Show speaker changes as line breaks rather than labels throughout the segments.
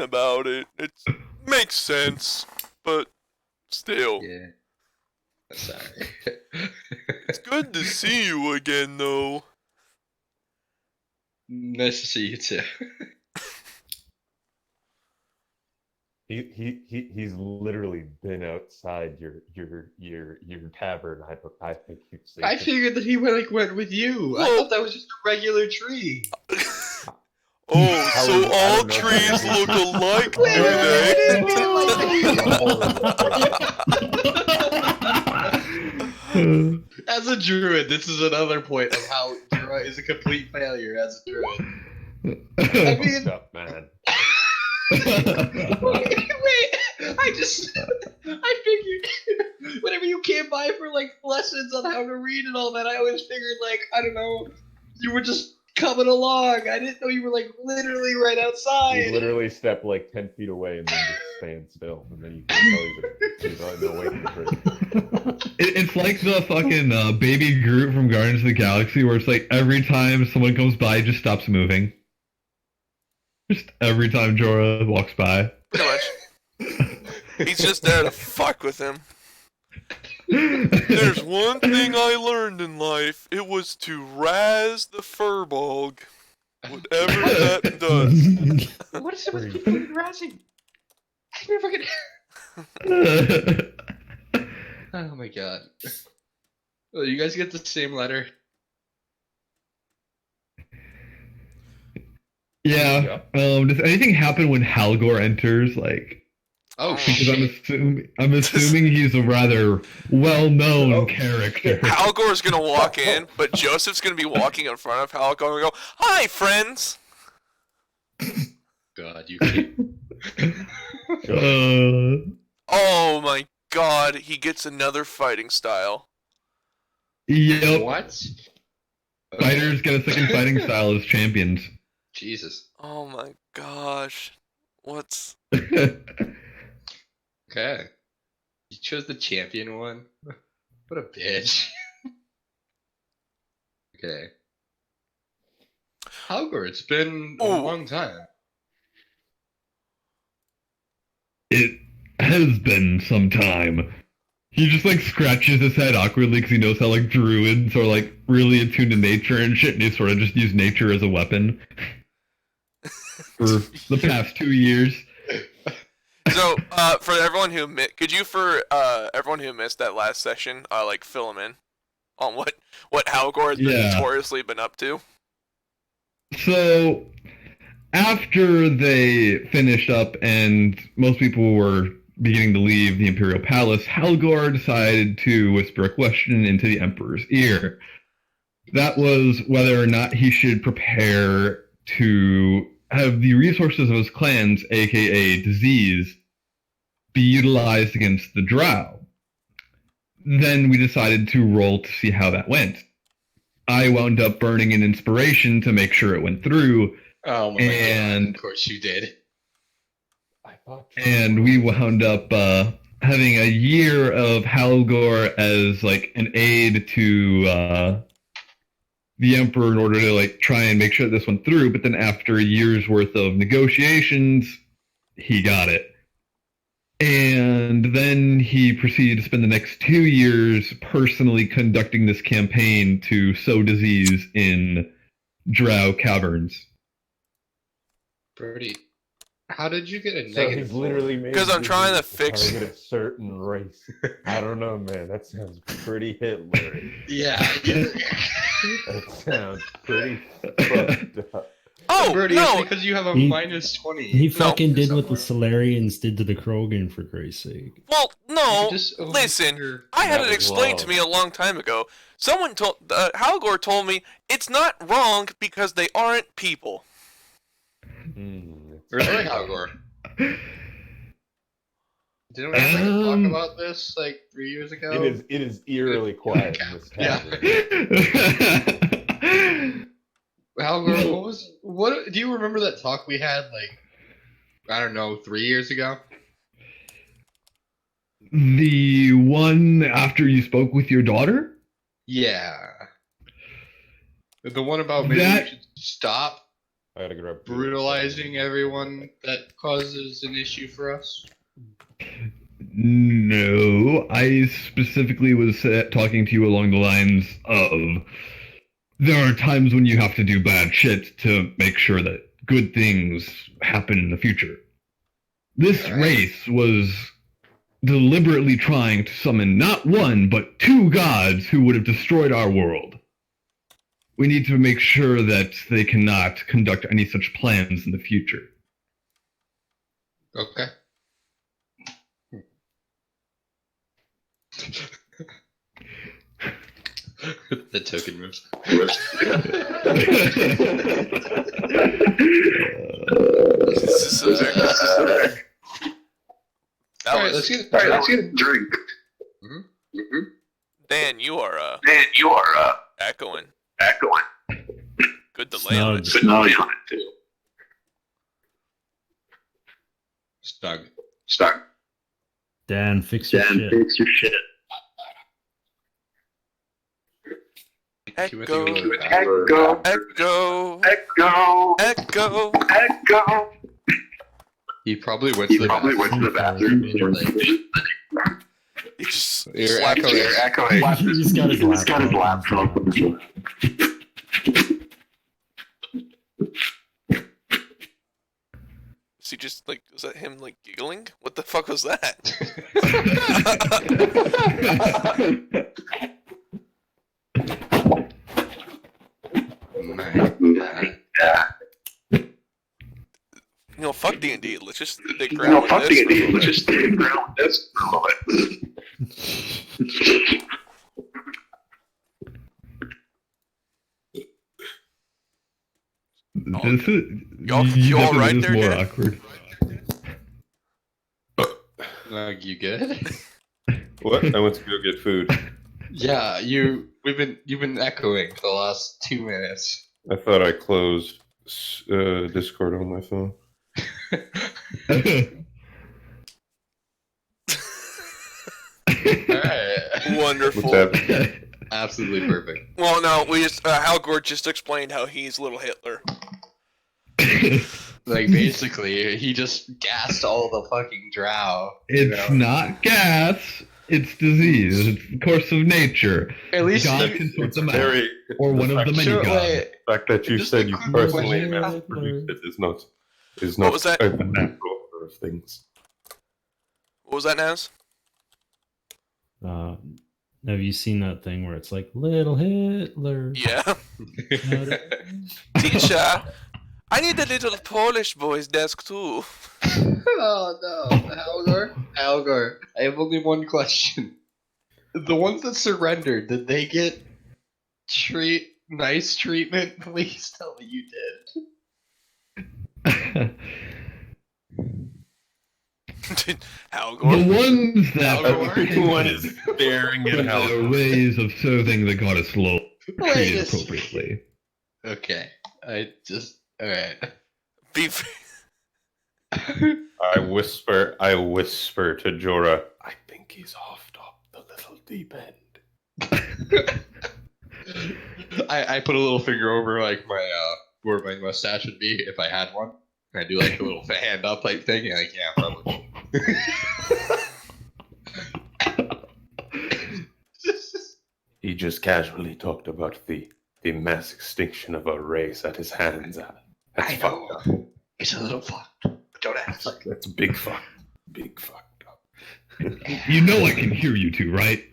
about it. It makes sense, but still.
Yeah. Sorry.
It's good to see you again, though.
Nice to see you too.
He's literally been outside your tavern. I think you've seen
I
him.
figured that he went with you. I thought that was just a regular tree.
Oh, so
I
all
don't know.
trees look alike, do they?
As a druid, this is another point of how Dura is a complete failure as a druid. I mean,
Fucked up, man.
wait, I figured whenever you came by for like lessons on how to read and all that, I always figured like, I don't know, you were just coming along. I didn't know you were like literally right outside.
You literally step like 10 feet away and then just stand still, and then you can tell he's on the way for it.
It's like the fucking baby Groot from Guardians of the Galaxy, where it's like every time someone comes by, it just stops moving. Just every time Jorah walks by.
Pretty much. He's just there to fuck with him. There's one thing I learned in life. It was to razz the furball. Whatever that does.
What is it with people harassing? I never get. Oh my god. Oh, you guys get the same letter?
Yeah. Does anything happen when Halgor enters? Like,
Oh
because
shit.
I'm assuming he's a rather well-known character.
Halgor's gonna walk in, but Joseph's gonna be walking in front of Halgor and go, "Hi, friends."
God, you can't.
Oh my god, he gets another fighting style.
Yep.
What?
Fighters get a second fighting style as champions.
Jesus.
Oh my gosh. What's...
Okay. You chose the champion one? What a bitch. Okay. Halgor, it's been a
Ooh.
long time.
It has been some time. He just like scratches his head awkwardly because he knows how like druids are like really attuned to nature and shit, and he sort of just used nature as a weapon for the past 2 years.
So, for everyone who everyone who missed that last session, like fill them in on what Halgor has been notoriously been up to.
So, after they finished up and most people were beginning to leave the Imperial Palace, Halgor decided to whisper a question into the Emperor's ear. That was whether or not he should prepare to have the resources of his clans, aka disease, be utilized against the Drow. Then we decided to roll to see how that went. I wound up burning an inspiration to make sure it went through.
Oh my god, of course you did.
And we wound up having a year of Halgor as like an aid to the Emperor in order to like try and make sure that this went through. But then after a year's worth of negotiations, he got it. And then he proceeded to spend the next 2 years personally conducting this campaign to sow disease in Drow caverns.
Brody, how did you get a
So
negative?
he's literally made
Because I'm trying to fix
target a certain race. I don't know, man. That sounds pretty Hitler.
Yeah.
That sounds pretty fucked up.
Oh,
Brody,
no!
it's because you have a
He-
minus 20.
He fucking did what the
somewhere.
Solarians did to the Krogan, for Christ's sake.
Well, no,
Just over
listen,
here.
I had
That
it
was
explained to
love.
me a long time ago. Someone told, Halgor told me, it's not wrong because they aren't people.
Really, Halgor? Didn't we ever talk about this like 3 years ago?
It is eerily quiet in this
Yeah.
tavern.
Halgor, what do you remember that talk we had like, I don't know, 3 years ago?
The one after you spoke with your daughter?
Yeah. The one about maybe
That-
we should stop
I gotta grab.
brutalizing everyone that causes an issue for us?
No, I specifically was talking to you along the lines of there are times when you have to do bad shit to make sure that good things happen in the future. This race was deliberately trying to summon not one, but 2 gods who would have destroyed our world. We need to make sure that they cannot conduct any such plans in the future.
Okay. The token moves.
This is sick.
Alright, let's get a drink.
Dan, you are echoing. Good delay on it.
Snug.
Stug.
Dan, fix your shit.
Echo.
He probably went to the bathroom.
You just
You're echoing.
He's got his laptop.
is he just like, was that him like giggling? What the fuck was that? You know, fuck D&D. Let's just dig around with this.
Let's just dig around with this.
This is
you all right
is
there,
more
Dan?
awkward.
You good?
What? I went to go get food.
Yeah, you've been echoing for the last 2 minutes.
I thought I closed Discord on my phone.
Alright.
Wonderful.
What's happening?
Absolutely perfect.
Well, no, we just Halgord just explained how he's little Hitler.
Like, basically, he just gassed all the fucking drow.
It's not gas. It's disease. It's the course of nature.
At least
God
you-
can sort
It's
them out.
very
Or one of the many
Sure,
gods.
wait.
The fact that you
Just
said
a
you
quick
personally
question.
mass produced it is not
What was that?
the natural order of things.
What was that, Naz?
Have you seen that thing where it's like little Hitler?
Yeah. Tisha, I need a little Polish boy's desk too.
Oh no, Algor. I have only one question. The ones that surrendered, did they get nice treatment? Please tell me you did.
Halgor.
The ones that
Everyone is staring at
the
how
ways of serving the goddess Lol
Wait
treated
a second.
appropriately.
Okay, alright.
Beef.
I whisper to Jorah, I think he's offed up the little deep end.
I put a little finger over like my where my mustache would be if I had one. And I do like a little hand up type thing, and like, yeah, probably.
He just casually talked about the mass extinction of our race at his hands. That's
I
fucked
know.
up.
It's a little fucked. Don't ask.
That's big fucked up.
You know I can hear you two, right?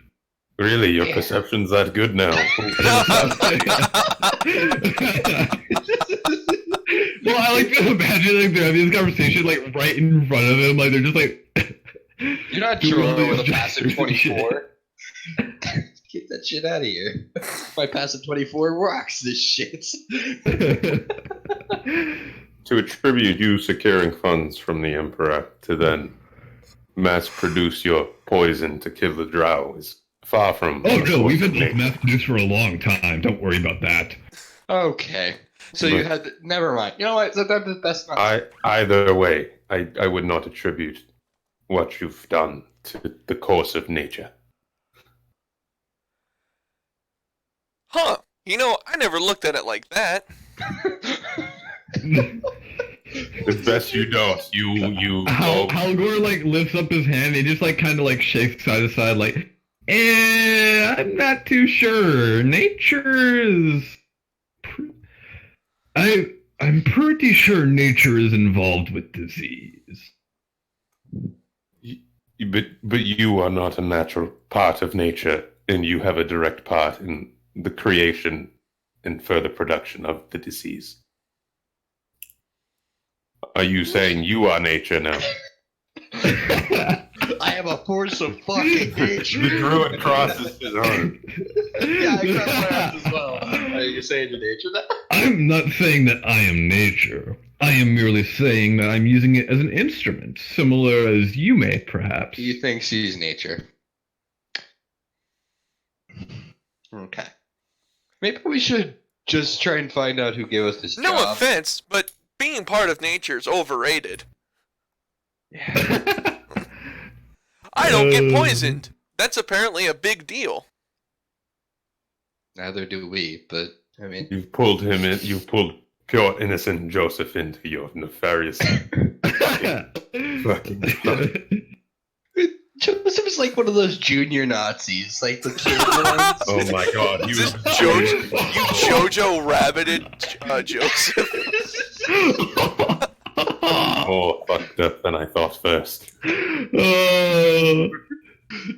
Really, your perception's that good now.
Well, I like to imagine like they're having this conversation like right in front of him, like they're just like.
You're not
doing all
Jorah with a
these
passive
gestures and shit.
24. Get that shit out of here. My passive 24 rocks this shit.
To attribute you securing funds from the Emperor to then mass produce your poison to kill the drow is far from.
Oh no, we've had
nature.
this mass produced for a long time. Don't worry about that.
Okay. So you had. Never mind. You know what? Sometimes it's best not.
Either way, I would not attribute what you've done to the course of nature.
Huh. You know, I never looked at it like that.
As best you don't. You.
Halgor like lifts up his hand. He just like kind of like shakes side to side, like, I'm not too sure. Nature is. I'm pretty sure nature is involved with disease.
But you are not a natural part of nature, and you have a direct part in the creation and further production of the disease. Are you saying you are nature now?
I am a force of fucking nature.
The druid crosses his arm.
Yeah, I cross my arms as well. Are you saying the nature now?
I'm not saying that I am nature. I am merely saying that I'm using it as an instrument, similar as you may, perhaps.
You think she's nature? Okay. Maybe we should just try and find out who gave us this
No
job.
offense, but being part of nature is overrated.
Yeah.
I don't get poisoned. That's apparently a big deal.
Neither do we, but I mean,
You've pulled him in. You've pulled pure innocent Joseph into your nefarious fucking stuff.
Joseph is like one of those junior Nazis, like the kid ones.
Oh my god,
Is this Jojo rabbited Joseph?
more fucked up than I thought first.
Oh,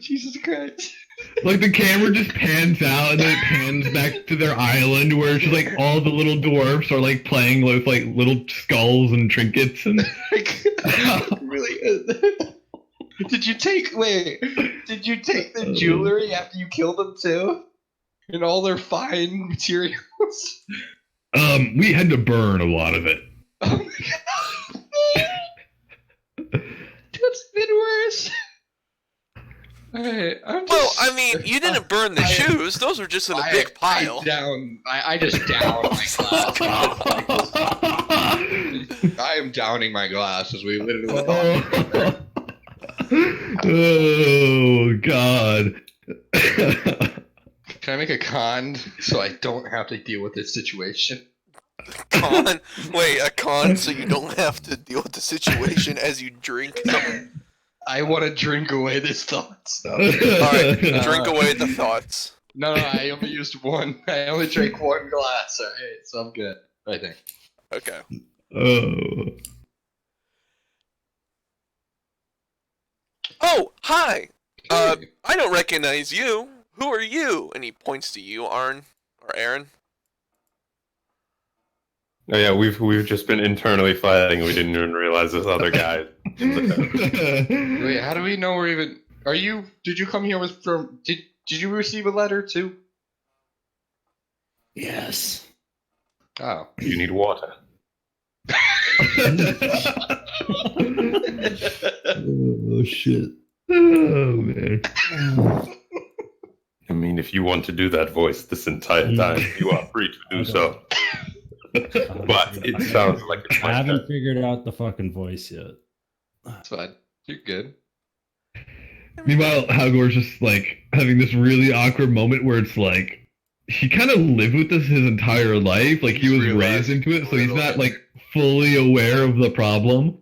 Jesus Christ.
like the camera just pans out and then it pans back to their island where it's just like all the little dwarfs are like playing with like little skulls and trinkets and
Really? Did you take the jewelry after you killed them too? And all their fine materials?
we had to burn a lot of it.
Oh my god. That's been worse. Alright,
Well, I mean, you didn't burn the shoes. Those were just in a big pile.
I just downed my glass. I am downing my glass as we literally
Oh god.
Can I make a con so I don't have to deal with this situation?
Con? Wait, a con so you don't have to deal with the situation as you drink?
I want to drink away this thoughts.
Alright, drink away the thoughts.
No, I only used one. I only drank one glass. Alright, so I'm good, I think.
Okay.
Oh.
Oh, hi! I don't recognize you. Who are you? And he points to you, Arn. Or Aaron.
Oh yeah, we've just been internally fighting. We didn't even realize this other guy.
Wait, how do we know we're even? Did you come here with from? Did you receive a letter too?
Yes.
Oh.
You need water.
Oh shit.
Oh man.
I mean, if you want to do that voice this entire time, you are free to do so. But it sounds like it's
I
my
haven't
turn.
figured out the fucking voice yet.
That's fine. You're good.
Meanwhile, Halgor's just like having this really awkward moment where it's like he kind of lived with this his entire life. Like he was raised into it, so he's not like fully aware of the problem.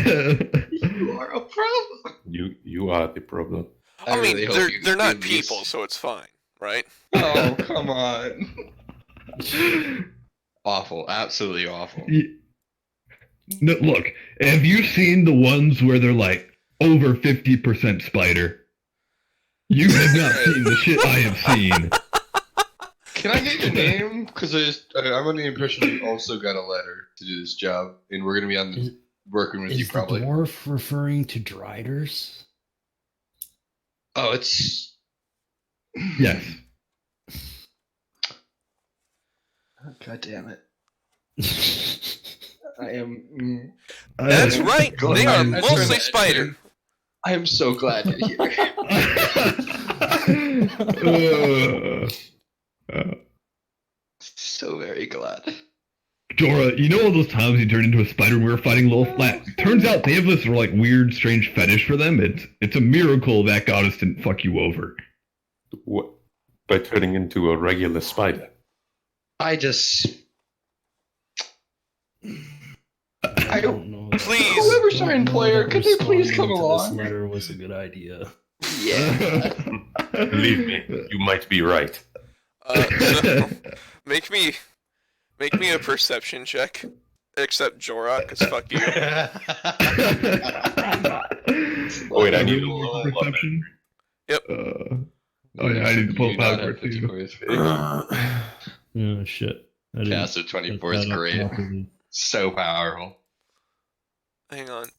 You are a problem.
You are the problem.
I mean,
really hope
they're not
do
people,
this.
so it's fine, right?
Oh, come on. Awful. Absolutely awful.
No, look, have you seen the ones where they're like over 50% spider? You have not seen the shit I have seen.
Can I get your name? Because I'm under the impression you also got a letter to do this job, and we're going to be working with you
Is the
probably.
dwarf referring to Driders?
Oh, it's...
Yes.
God damn it. I am...
That's right.
Go
They
ahead.
are
That's
mostly
right.
spider.
I am so glad you're here. So very glad.
Dora, you know all those times you turned into a spider and we were fighting little flat? Turns out they have this like weird, strange fetish for them. It's a miracle that goddess didn't fuck you over.
What? By turning into a regular spider.
I just...
I don't know.
Please.
Whoever's our
I don't know
employer,
that
could they please come
responding to
along?
This letter was a good idea.
Yeah.
Believe me, you might be right.
So make me a perception check. Except Jorok, cause fuck you.
Oh, wait, I need
Really
to roll
make perception.
Yep.
Oh yeah, I need to pull
You not
Halgor
have 50
too.
points.
Oh shit! I didn't
Cast of
set
24 is
that up
great.
properly.
So powerful.
Hang on.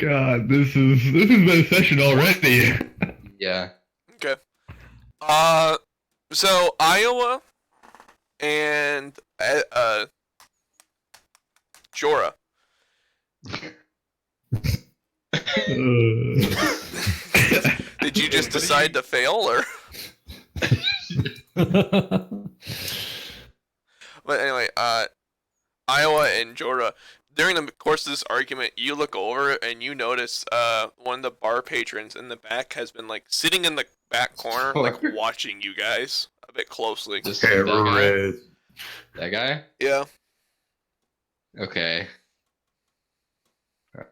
God, this has been a session already.
Yeah.
Okay. So Iowa and Jorah. Did you just decide to fail, or? But anyway, Iowa and Jorah. During the course of this argument, you look over and you notice one of the bar patrons in the back has been like sitting in the back corner, like watching you guys a bit closely.
Just that guy?
Terrorist.
That guy?
Yeah.
Okay.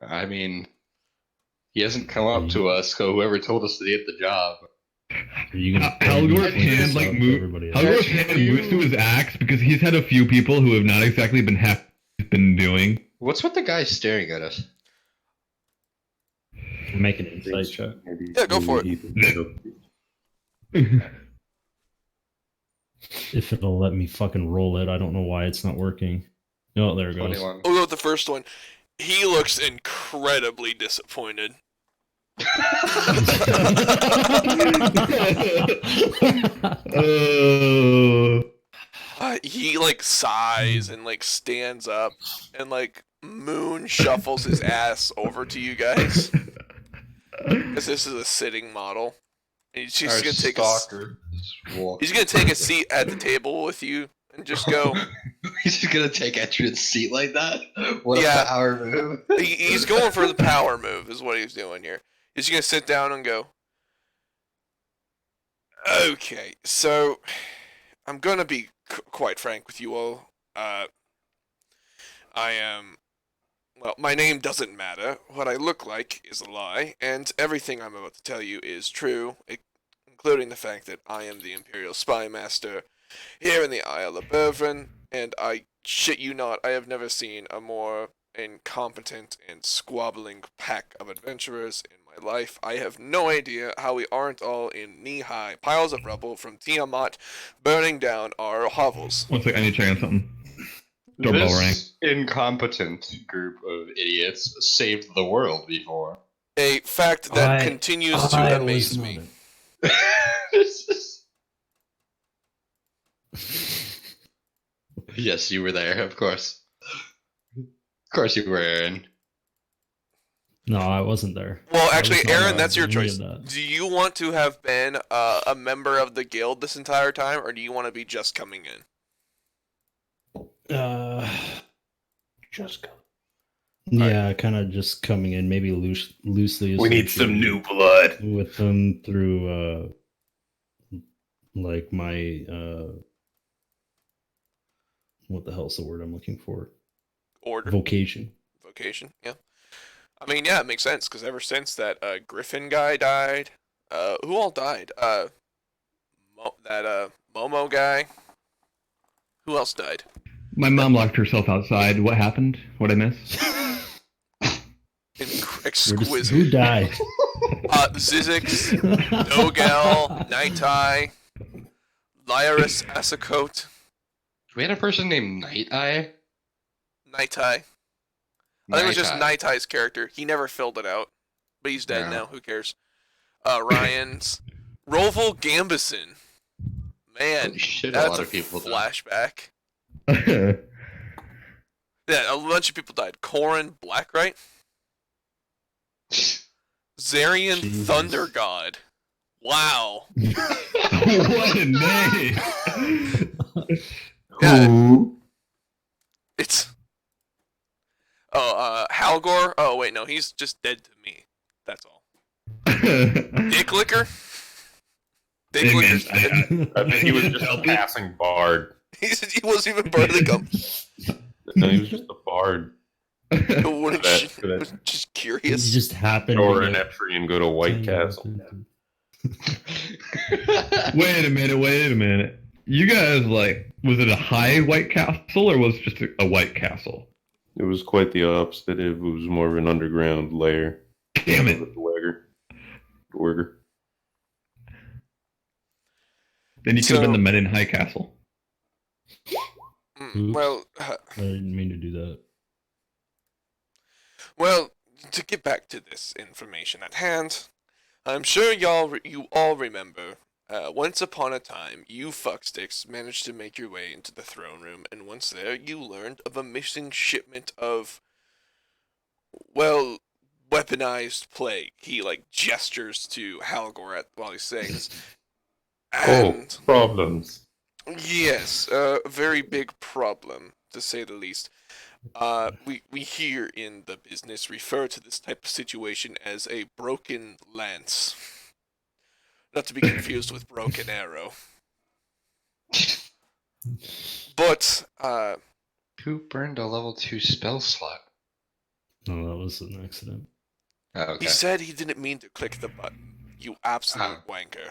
I mean, he hasn't come up to us, so whoever told us to get the job.
Are you gonna
Halgor's
point
hand
this
like
out to
move.
everybody else?
Halgor's hand moves to his axe because he's had a few people who have not exactly been happy he's been doing.
What's with the guy staring at us?
Make an insight check.
Yeah, go for
it.
If it'll let me fucking roll it, I don't know why it's not working. Oh, there it goes.
21.
We'll go with the first one. He looks incredibly disappointed. He like sighs and like stands up and like moon shuffles his ass over to you guys because this is a sitting model. And he's just gonna take he's gonna take a seat at the table with you and just go.
He's just gonna take entrance seat like that? What
Yeah.
a power move.
He's going for the power move, is what he's doing here. He's gonna sit down and go. Okay, so I'm gonna be quite frank with you all. I am. Well, my name doesn't matter. What I look like is a lie, and everything I'm about to tell you is true, including the fact that I am the Imperial Spy Master here in the Isle of Bervin, and I shit you not, I have never seen a more incompetent and squabbling pack of adventurers in my life. I have no idea how we aren't all in knee-high piles of rubble from Tiamat burning down our hovels.
One sec, I need to check on something. Doorbell rang.
This incompetent group of idiots saved the world before.
A fact that continues to amaze me.
Yes, you were there, of course. Of course you were, Aaron.
No, I wasn't there.
Well,
I
actually,
was not
Aaron, that's your
around any
choice.
of that.
Do you want to have been a member of the guild this entire time, or do you want to be just coming in?
Just come. Yeah, kind of just coming in, maybe loosely.
We need some new blood.
with them through, like my what the hell's the word I'm looking for?
Order.
Vocation.
Vocation, yeah. I mean, yeah, it makes sense, because ever since that Griffin guy died, who all died? Momo guy. Who else died?
My mom locked herself outside. What happened? What'd I miss?
Exquisite.
Who died?
Zizix, Nogel, Nightai, Lyris Asakote.
We had a person named Night Eye.
Nightai. I think it was just Nightai's character. He never filled it out. But he's dead now. Who cares? Ryan's. Roval Gambison. Man,
Holy shit,
that's
a lot of people died.
flashback. Yeah, a bunch of people died. Corrin Blackright. Zarian
Jesus.
Thunder God. Wow.
What a name!
Yeah,
Who?
it's... Oh, Halgor? Oh, wait, no, he's just dead to me. That's all. Dick Licker? They
Hey, man,
understand.
I bet he was just a
Help it.
passing bard.
He wasn't even part of the company.
No, he was just a bard.
Just
You
curious.
just happened
Or
to
an
get
entry and go to White Castle.
Wait a minute. You guys, like, was it a high White Castle or was it just a White Castle?
It was quite the opposite. It was more of an underground lair.
Damn it.
Of a dwarger.
Then you could have been
So-
the men in High Castle.
Oops.
Well,
I didn't mean to do that.
well, to get back to this information at hand, I'm sure you all remember. Once upon a time, you fucksticks managed to make your way into the throne room, and once there, you learned of a missing shipment of, well, weaponized plague. He like gestures to Halgor while he's saying this. And
Problems.
yes, a very big problem, to say the least. We here in the business refer to this type of situation as a broken lance. Not to be confused with broken arrow. But,
Who burned a level 2 spell slot?
No, that was an accident.
Oh, okay.
he said he didn't mean to click the button. You absolute wanker.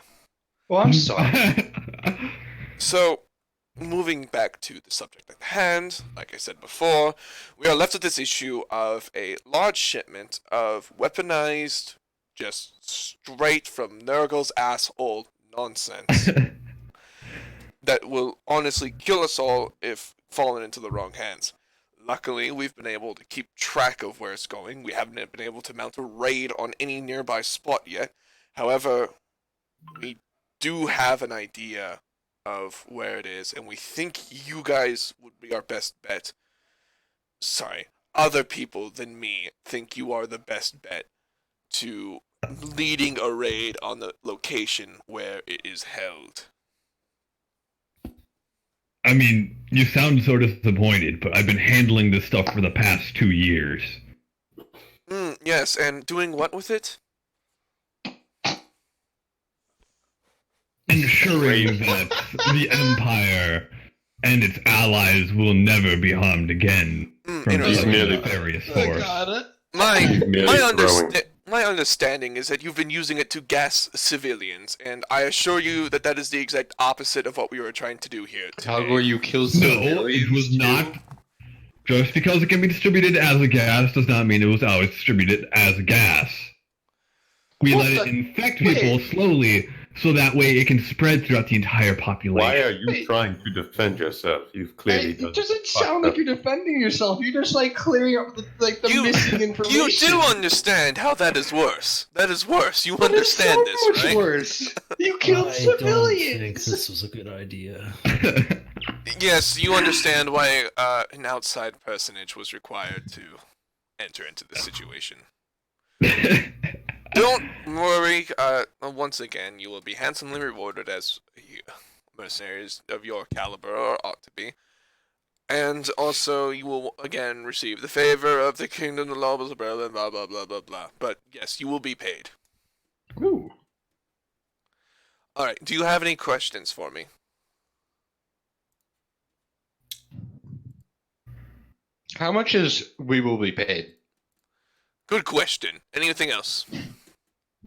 Well, I'm sorry.
So, moving back to the subject at hand, like I said before, we are left with this issue of a large shipment of weaponized, just straight from Nurgle's asshole nonsense that will honestly kill us all if fallen into the wrong hands. Luckily, we've been able to keep track of where it's going. We haven't been able to mount a raid on any nearby spot yet. However, we do have an idea of where it is, and we think you guys would be our best bet. Sorry, other people than me think you are the best bet to leading a raid on the location where it is held.
I mean, you sound so disappointed, but I've been handling this stuff for the past 2 years.
Yes, and doing what with it?
Ensuring that the Empire and its allies will never be harmed again from
Interesting.
merely-
nefarious
I
force.
got it.
My understanding is that you've been using it to gas civilians, and I assure you that that is the exact opposite of what we were trying to do here today.
Talgor, you kill
No,
civilians.
it was
too?
not. Just because it can be distributed as a gas does not mean it was always distributed as a gas. We
What
let
the-
it infect people
Wait.
slowly, so that way it can spread throughout the entire population.
Why are you
Wait.
trying to defend yourself? You've clearly
It
done
doesn't sound like you're defending yourself. You're just like clearing up the
You-
missing information.
You do understand how that is worse. That is worse. You
But it's
understand
so
this,
much
right?
worse. You killed
I don't think
civilians.
this was a good idea.
Yes, you understand why an outside personage was required to enter into this situation. Don't worry. Once again, you will be handsomely rewarded as mercenaries of your caliber, or ought to be. And also, you will again receive the favor of the kingdom, the laws of Berlin, blah blah blah blah blah. But yes, you will be paid.
Ooh.
All right. Do you have any questions for me?
How much is we will be paid?
Good question. Anything else?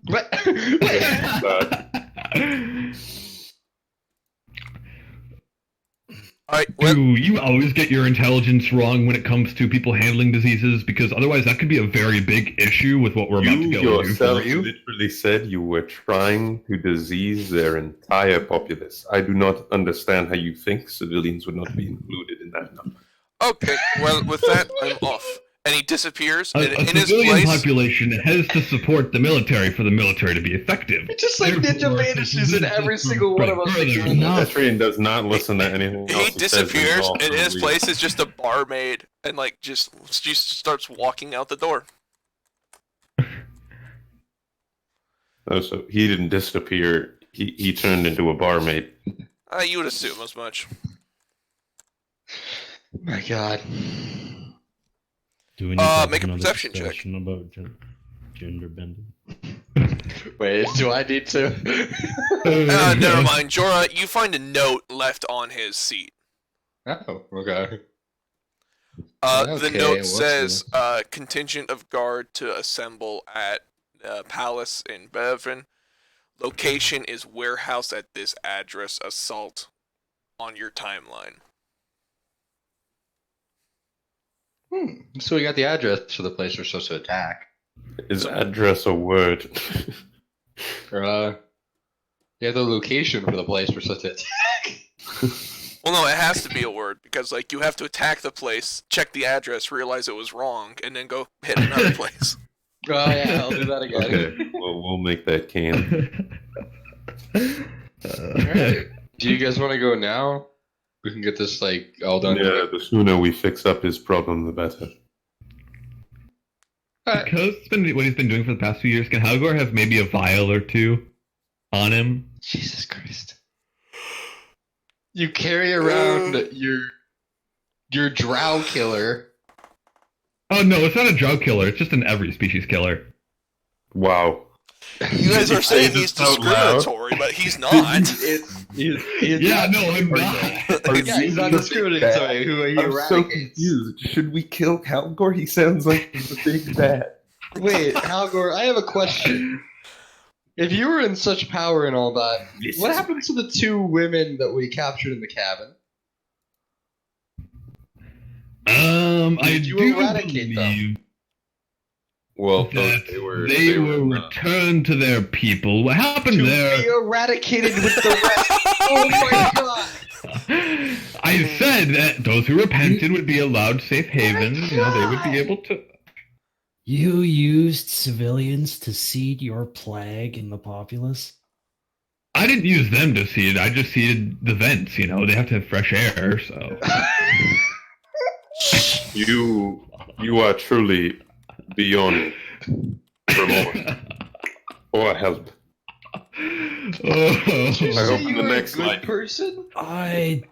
What?
All right. Well,
Do you always get your intelligence wrong when it comes to people handling diseases? Because otherwise that could be a very big issue with what we're about to
You
go into
yourself
for you.
literally said you were trying to disease their entire populace. I do not understand how you think civilians would not be included in that number.
okay. Well, with that, I'm off. And he disappears.
A,
And
a
in his
civilian
place,
population has to support the military for the military to be effective.
It's just like Ninja
Therefore,
vanishes in every single one of us.
further.
Like,
Enough.
Etrian does not listen to anything else.
he
he says
disappears.
and
And in his
also
place is just a barmaid, and like just starts walking out the door.
Oh, so he didn't disappear. He turned into a barmaid.
You would assume as much.
my God.
Do we need to have
Make a
another
perception check.
discussion about gender bending?
Wait, do I need to?
Never mind, Jorah. You find a note left on his seat.
Oh, okay.
The
Okay,
note
what's
says,
this?
contingent of guard to assemble at palace in Bevin. Location is warehouse at this address. Assault on your timeline.
So we got the address for the place we're supposed to attack.
Is address a word?
Or, yeah, the location for the place we're supposed to attack.
Well, no, it has to be a word because, like, you have to attack the place, check the address, realize it was wrong, and then go hit another place.
Oh yeah, I'll do that again.
Okay, we'll make that canon.
Alright. Do you guys want to go now? We can get this like all done.
Yeah, the sooner we fix up his problem, the better.
Alright.
Because it's been what he's been doing for the past few years, can Halgor have maybe a vial or two on him?
Jesus Christ. You carry around your drow killer.
Oh no, it's not a drow killer. It's just an every species killer.
Wow.
You guys are saying
Is it
he's
so loud?
discriminatory, but he's not.
Yeah, no, I'm not.
Yeah, he's not discriminatory. Who he
I'm so
eradicates.
confused. Should we kill Halgor? He sounds like he's a big bad.
Wait, Halgor, I have a question. If you were in such power and all that, what happened to the two women that we captured in the cabin?
I
Did you
do
eradicate them?
believe
Well,
that
they were
returned to their people. What happened
To
there?
be eradicated with the rest. Oh my god!
I said that those who repented would be allowed safe haven. You know, they would be able to.
You used civilians to seed your plague in the populace?
I didn't use them to seed. I just seeded the vents. You know, they have to have fresh air. So
You are truly beyond remorse or help.
Oh.
I hope
you
the
were
next
a good
line.
person.
I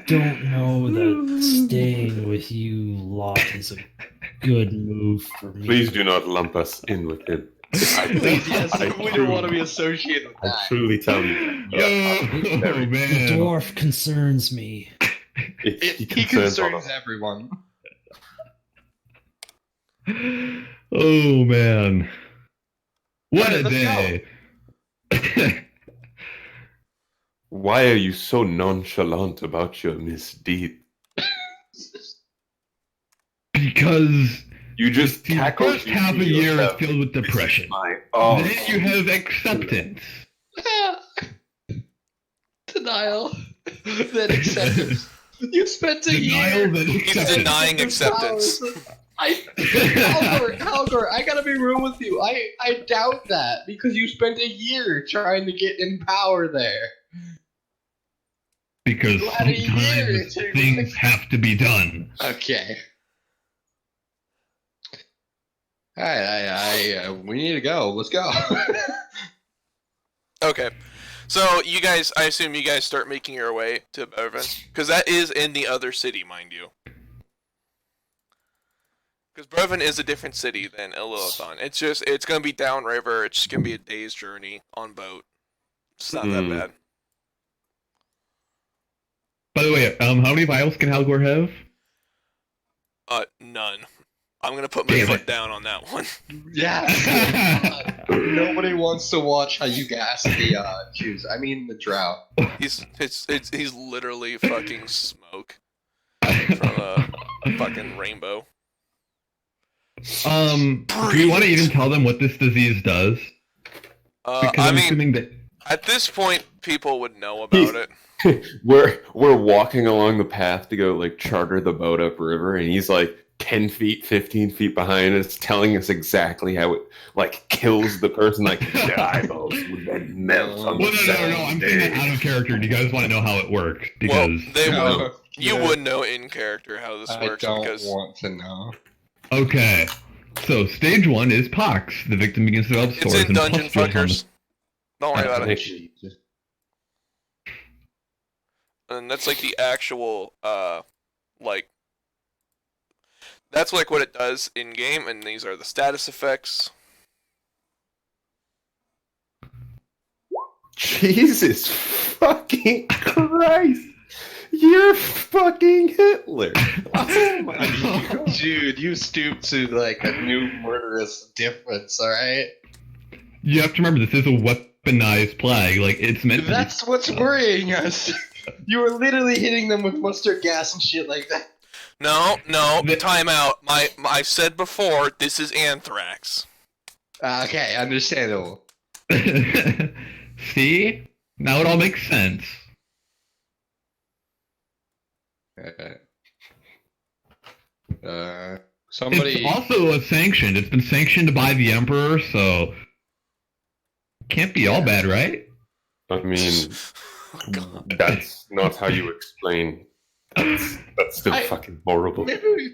don't know that staying with you lot is a good move for me.
Please do not lump us in with him.
Please, yes,
I
we don't want to be associated with
I
that.
truly tell you.
Oh,
The
man.
dwarf concerns me.
He
He concerns everyone.
Oh man. What
Alright,
a
let's
day.
Why are you so nonchalant about your misdeed?
Because
You just
the
cackled
first half of the year is filled with depression.
Oh,
Then you have acceptance.
Denial. Then acceptance. You spent a year.
Denial, then
He's
acceptance.
denying acceptance.
Halgor, I gotta be real with you. I doubt that because you spent a year trying to get in power there.
Because
You had a year
sometimes
to-
things have to be done.
Okay. Alright, we need to go. Let's go.
Okay. So, you guys, I assume you guys start making your way to Bevin. Because that is in the other city, mind you. Because Brevin is a different city than Illithon. It's going to be downriver. It's just going to be a day's journey on boat. It's not that bad.
By the way, how many vials can Halgor have?
None. I'm going to put my
Damn
foot
it.
down on that one.
Yeah. Nobody wants to watch how you gas the juice. I mean the drought.
He's literally fucking smoke from a fucking rainbow.
Do you want to even tell them what this disease does? Because
I
I'm
mean,
assuming that.
at this point, people would know about it.
we're walking along the path to go like charter the boat upriver, and he's like 10 feet, 15 feet behind us, telling us exactly how it like kills the person. Like their eyeballs would then melt on
Well,
the
no. I'm saying that out of character. Do you guys want to know how it works?
Well,
Because
they
No.
would. You would know in character how this
I
works
don't
because
want to know.
okay, so stage 1 is pox. The victim begins to develop
it's
sores
in
and
Dungeon
pustules on the
Fuckers. Don't worry about it.
Jesus.
And that's like the actual like that's like what it does in game, and these are the status effects.
Jesus fucking Christ! You're fucking Hitler! Oh my God.
Dude, you stooped to like a new murderous difference, alright?
You have to remember, this is a weaponized plague. Like, it's meant to be.
That's what's worrying us. You were literally hitting them with mustard gas and shit like that.
No, time out. I said before, this is anthrax.
Okay, understandable.
See? Now it all makes sense.
Somebody.
It's also a sanctioned. It's been sanctioned by the Emperor, so can't be all bad, right?
I mean,
Oh, God.
that's not how you explain. That's still fucking horrible.
Maybe we.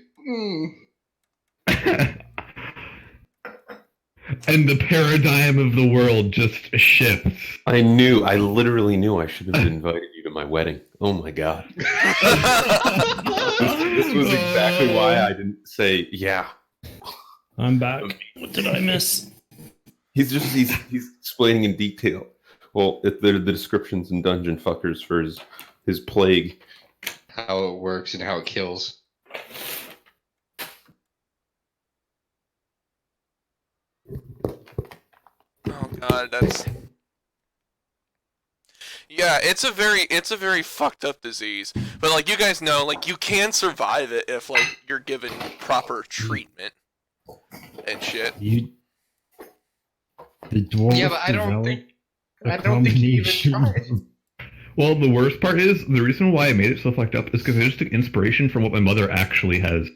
And the paradigm of the world just shifts.
I literally knew I should have invited you to my wedding. Oh my God. This was exactly why I didn't say, yeah.
I'm back. What did I miss?
He's explaining in detail. Well, the descriptions in Dungeon Fuckers for his plague.
How it works and how it kills.
Oh God, that's. Yeah, it's a very fucked up disease. But like you guys know, like you can survive it if like you're given proper treatment and shit.
The dwarf.
Yeah, but I don't think
a
he even
combination
tried.
of-
Well, the worst part is, the reason why I made it so fucked up is because I just took inspiration from what my mother actually has.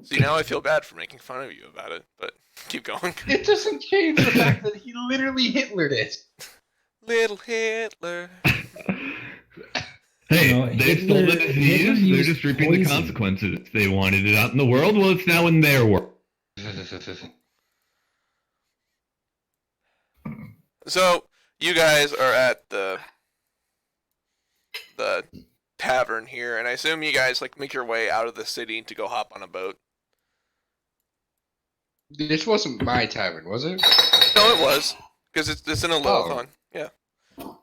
See, now I feel bad for making fun of you about it, but keep going.
It doesn't change the fact that he literally Hitlered it.
Little Hitler.
Hey,
No,
they stole the
Hitler
disease, they're
used
just reaping the
poison.
consequences. They wanted it out in the world, well, it's now in their world.
So you guys are at the tavern here, and I assume you guys like make your way out of the city to go hop on a boat.
This wasn't my tavern, was it?
No, it was because it's in a Lilithon. Yeah,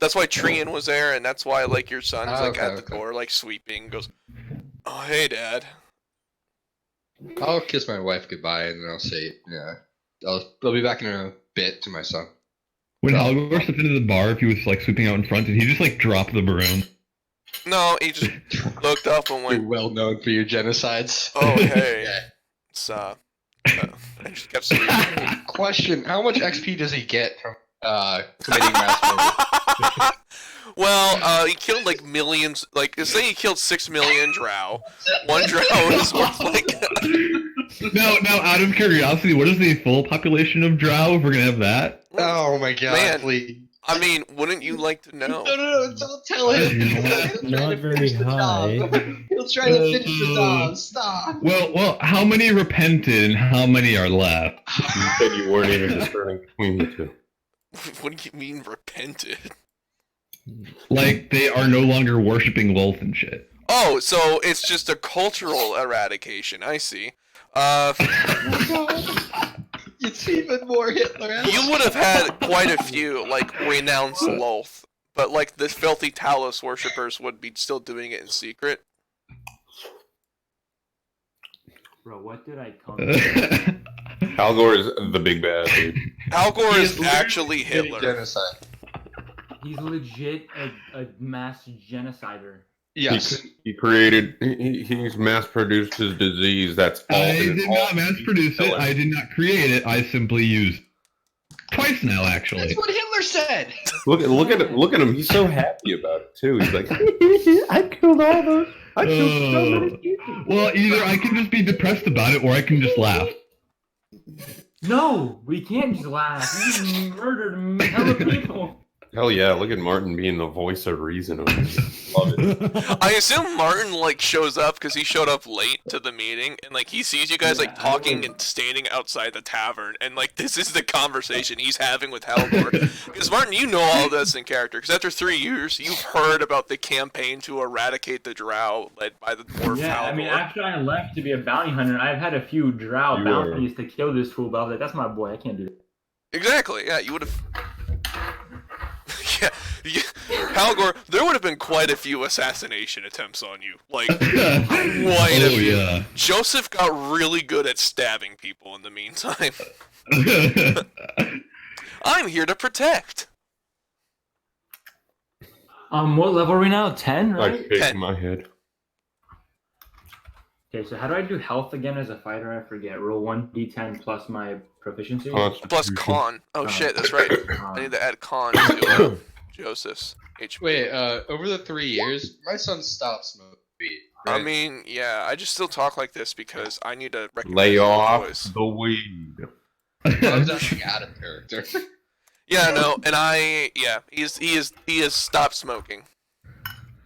that's why Trian was there, and that's why like your son's like at the door, like sweeping. Goes, oh hey, Dad.
I'll kiss my wife goodbye and then I'll say, yeah, I'll be back in a bit to my son.
When Halgor stepped into the bar, if he was like sweeping out in front, did he just like drop the broom?
No, he just looked up and
You're
went,
well known for your genocides.
oh hey,
Yeah.
it's I just kept sweeping.
Question: how much XP does he get from committing mass murder?
Well, he killed like millions. Like, say he killed 6 million drow. One drow is worth like.
Now, out of curiosity, what is the full population of Drow, if we're gonna have that?
Oh my god,
Man.
please.
I mean, wouldn't you like to know?
No, don't tell him. He'll try
Not
to
very
finish the
high.
job. He'll try to finish the job. Stop.
Well, how many repented and how many are left?
You said you weren't even discerning between the two.
What do you mean repented?
Like, they are no longer worshipping Lolth and shit.
Oh, so it's just a cultural eradication. I see.
It's even more Hitler.
You would have had quite a few, like, renounced Lolth. But, like, the filthy Talos worshippers would be still doing it in secret.
Bro, what did I come to?
Algor is the big bad dude.
Algor
He
is
is literally
actually
committing
Hitler.
Genocide.
He's legit a mass genocider.
Yes.
He's mass produced his disease. That's all.
I
it is
did
all
not mass produce it.
killing.
I did not create it. I simply used twice now, actually.
That's what Hitler said.
Look at him. He's so happy about it too. He's like, I killed all those. I killed so many people.
Well, either I can just be depressed about it, or I can just laugh.
No, we can't just laugh. You murdered hella people.
Hell yeah! Look at Martin being the voice of reason. Over here. Love it.
I assume Martin like shows up because he showed up late to the meeting, and like he sees you guys like
Yeah, I
talking
would-
and standing outside the tavern, and like this is the conversation he's having with Halvor. Because Martin, you know all this in character. Because after 3 years, you've heard about the campaign to eradicate the Drow led by the dwarf
Yeah, I mean,
Halvor.
after I left to be a bounty hunter, I've had a few drow
You
bounties to kill this fool, but I was like, that's my boy, I can't do that.
Exactly. Yeah, you would have. Halgor, there would have been quite a few assassination attempts on you. Like, quite a
Oh
few.
yeah.
Joseph got really good at stabbing people in the meantime. I'm here to protect.
What level are we now? 10,
I
right?
shake
10.
my head.
Okay, so how do I do health again as a fighter? I forget. Roll 1d10 plus my proficiency.
Plus con. Oh shit, that's right. I need to add con to Joseph's HP.
Wait, over the 3 years, my son stopped smoking weed.
I
right?
mean, yeah, I just still talk like this because I need to recognize
Lay
my
off
voice.
the weed.
I was actually out of character.
Yeah, no, and he is stopped smoking.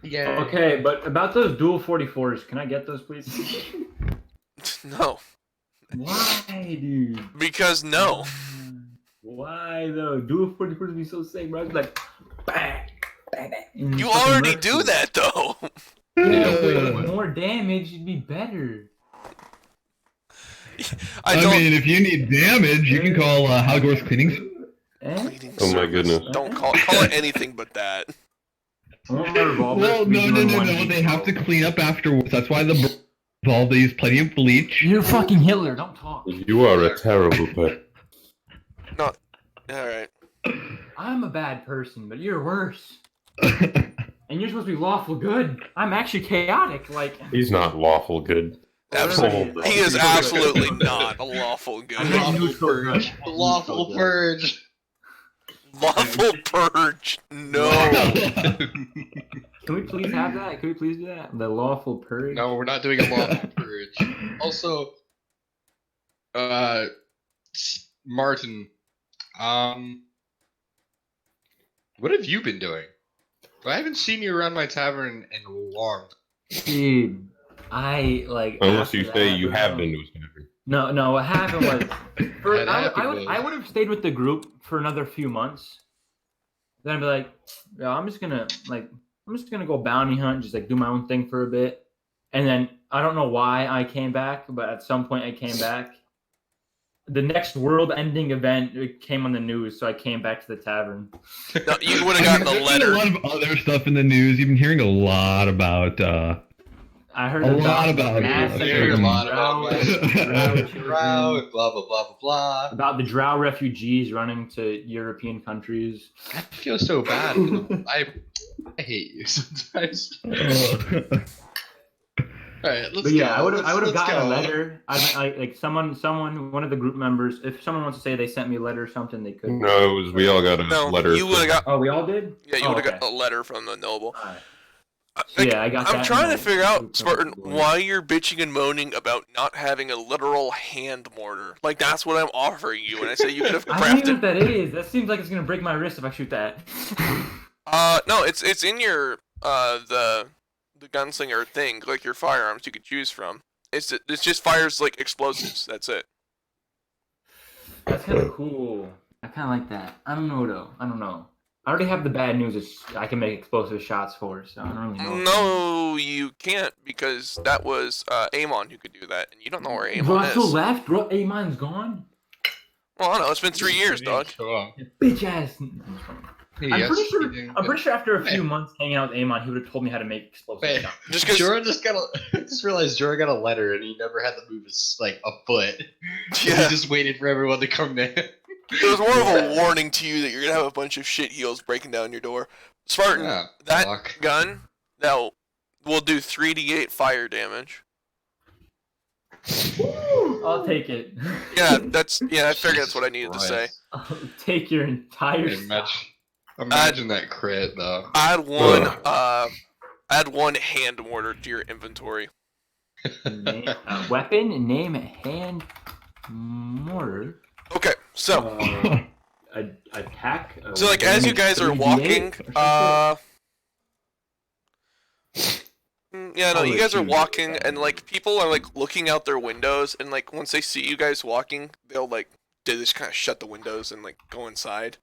Yeah.
Okay, but about those dual 44s, can I get those, please?
No,
Why, dude?
because no.
Why though? Dual 44s would be so sick, bro. I'd be like, bang, bang, bang. and
You
fucking
already
murk
do
you.
that though.
Yeah, but with more damage, it'd be better.
I
I
don't.
mean, if you need damage, you can call Halgor's cleaning.
Eh?
Cleaning
Oh my
service.
goodness.
Don't call it anything but that.
I want my revolver
Well,
to be
no.
doing
They have to
1d12.
clean up afterwards. That's why the revolver use plenty of bleach.
You're fucking Hitler. Don't talk.
You are a terrible pet.
All right.
I'm a bad person, but you're worse. And you're supposed to be lawful good. I'm actually chaotic. Like
He's not lawful good.
Absolutely. He is absolutely not a lawful good.
Lawful purge. Lawful purge.
Lawful purge. No.
Can we please have that? Can we please do that? The lawful purge.
No, we're not doing a lawful purge. Also, Martin, what have you been doing? I haven't seen you around my tavern in a long time.
Dude, I like.
Unless
after
you say
that,
you
bro.
have been to his tavern.
No. What happened was,
What happened
I
was-
would have stayed with the group for another few months. Then I'd be like, yeah, I'm just gonna go bounty hunt, just like do my own thing for a bit. And then I don't know why I came back, but at some point I came back. The next world-ending event it came on the news, so I came back to the tavern.
No, you would have gotten a
There's been
letter.
a lot of other stuff in the news. You've been hearing a lot about.
I heard
A lot about it.
massacre,
I heard a lot
drow-
about
drow
Drow,
children,
blah blah blah blah blah.
about the drow refugees running to European countries.
I feel so bad. For them. I hate you sometimes. All right, let's
But yeah,
go.
I would have
Let's
gotten
go.
a letter. Like someone, one of the group members. If someone wants to say they sent me a letter or something, they could.
No, it was we all got a
No,
letter.
you would have got.
Oh, we all did.
Yeah, you
Oh,
would have
okay.
got a letter from the noble.
Alright.
Like,
Yeah, I got that
I'm
in
trying
my
to figure out,
group
Spartan,
note.
why you're bitching and moaning about not having a literal hand mortar. Like, that's what I'm offering you, and I say you could have
I don't even know
crafted.
what that is. That seems like it's gonna break my wrist if I shoot that.
No, it's in your, the gunslinger thing, like your firearms you could choose from. It's just fires, like, explosives, that's it.
That's kind of cool. I kind of like that. I don't know though. I don't know. I already have the bad news. I can make explosive shots for, so I don't really know.
No, you can't, because that was, Amon who could do that, and you don't know where Amon
Russell
is.
left. Amon's gone.
Well, I don't know, it's been 3 years, dog.
Bitch ass.
Yes,
I'm pretty sure after a few months hanging out with Amon, he would have told me how to make explosive
Wait,
shots.
Just 'cause-
Jorah just realized Jorah got a letter and he never had to move his like a foot.
Yeah.
He just waited for everyone to come in.
It was more of a warning to you that you're gonna have a bunch of shit heels breaking down your door. Spartan,
Ah,
that
fuck.
gun will do 3d8 fire damage.
I'll take it.
Yeah, I figured that's what I needed to say.
I'll take your entire
Imagine,
stock.
imagine that crit though.
Add one hand mortar to your inventory.
Weapon, name, hand, mortar.
Okay, so
Attack.
so like as you guys are walking, yeah, no, you guys are walking and like people are like looking out their windows and like once they see you guys walking, they just kind of shut the windows and like go inside.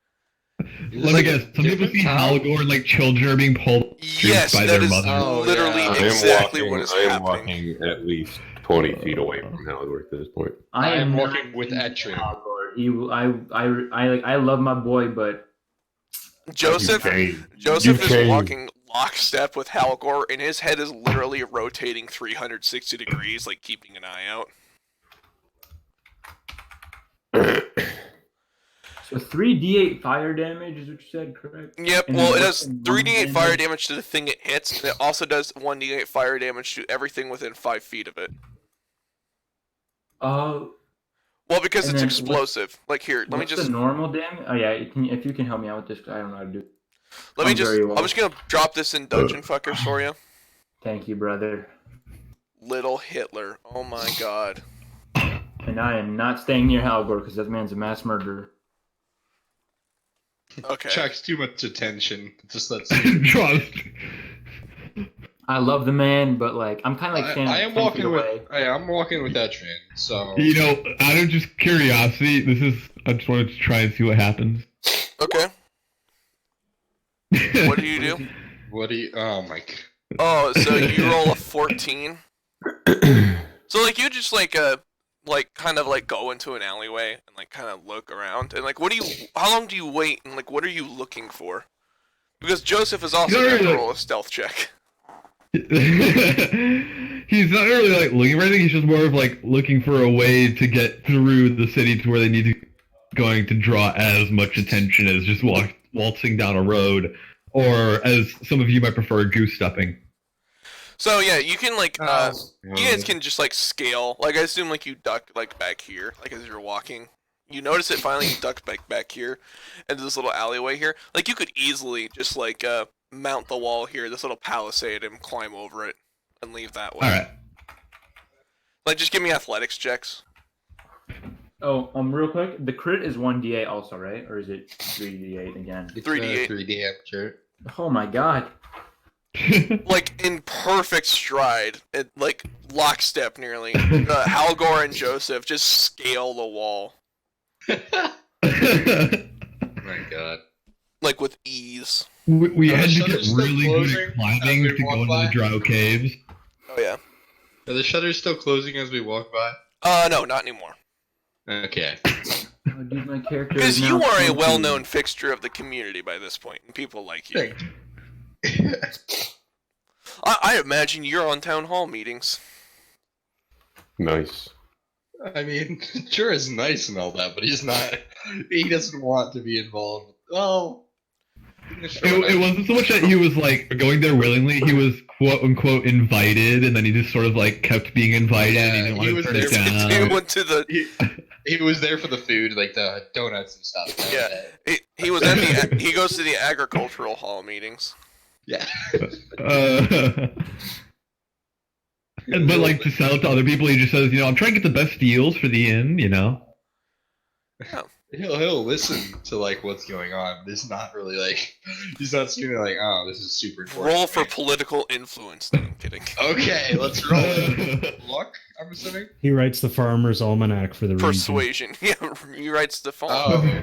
Let me guess. Some people see Halgor and like children are being pulled
Yes,
by
that
their
is
mother.
Oh,
literally
yeah.
exactly what is
I am
happening.
walking at least 20 feet away from Halgor at this point.
I
am
am
walking
not
with
in
Etrin.
Hogwarts. I love my boy, but
Joseph
changed.
Joseph
You
is
changed.
walking lockstep with Halgor, and his head is literally rotating 360 degrees, like keeping an eye out.
So 3d8 fire damage is what you said, correct?
Yep,
And
well,
then
it
what's
does
the
3d8 fire
damage?
damage to the thing it hits, and it also does 1d8 fire damage to everything within 5 feet of it.
Oh,
Well, because
And
it's
then
explosive. Like, here, let me
what's
just...
the normal damage? Oh yeah, if you can help me out with this, 'cause I don't know how to do it.
Let me
I'm
just...
very well.
I'm just gonna drop this in Dungeon Fuckers for you.
Thank you, brother.
Little Hitler. Oh my god.
And I am not staying near Halgor because that man's a mass murderer.
Okay.
Attracts too much attention. Just let's.
Trust.
I love the man, but like I'm kind of like
I
standing
am
10 feet
walking
away.
with. I'm walking with that train. So.
You know, out of just curiosity, I just wanted to try and see what happens.
Okay. What do you do?
What do you? Oh my.
Oh, so you roll a 14. So, like, you just, like, kind of, like, go into an alleyway and, like, kind of look around. And, like, how long do you wait and, like, what are you looking for? Because Joseph is also going to roll a stealth check.
He's not really like looking for anything. He's just more of like looking for a way to get through the city to where they need to going to draw as much attention as just waltzing down a road, or as some of you might prefer, goose stepping.
So, yeah, you can, like, you guys can just, like, scale. Like, I assume, like, you duck, like, back here, like, as you're walking. You notice it finally, you duck back here into this little alleyway here. Like, you could easily just, like, mount the wall here, this little palisade, and climb over it and leave that way.
All right.
Like, just give me athletics checks.
Oh, real quick, the crit is 1d8 also, right? Or is it 3d8 again?
It's
3d8.
3D amateur.
Oh my god.
Like, in perfect stride, like, lockstep nearly. Halgor and Joseph just scale the wall,
Oh my god.
like, with ease.
we
Are
had
the
to get
shutters still
really good
closing
at climbing
as we
to go
walk
into
by?
the Drow caves.
Oh, yeah.
Are the shutters still closing as we walk by?
No, not anymore.
Okay.
Oh, dude, my character
Because
is
you
now
are a
20.
well-known fixture of the community by this point, and people like you.
Thank you.
I imagine you're on town hall meetings.
Nice.
I mean, sure is nice and all that, but he's not. He doesn't want to be involved. Well,
It wasn't so much that he was like going there willingly. He was quote unquote invited, and then he just sort of like kept being invited.
Yeah,
and he didn't
he
want
was
to turn it
there for
He
down.
went to the
he was there for the food, like the donuts and stuff.
Yeah. he was at the he goes to the agricultural hall meetings.
Yeah.
But like to sell it to other people, he just says, I'm trying to get the best deals for the inn.
He'll listen to like what's going on, but it's not really like he's not seeing it like, oh, this is super important.
Roll for political influence. No, I'm kidding.
Okay, let's roll. Luck, I'm assuming.
He writes the Farmer's Almanac for the region.
Persuasion. Yeah, he writes the phone.
Oh.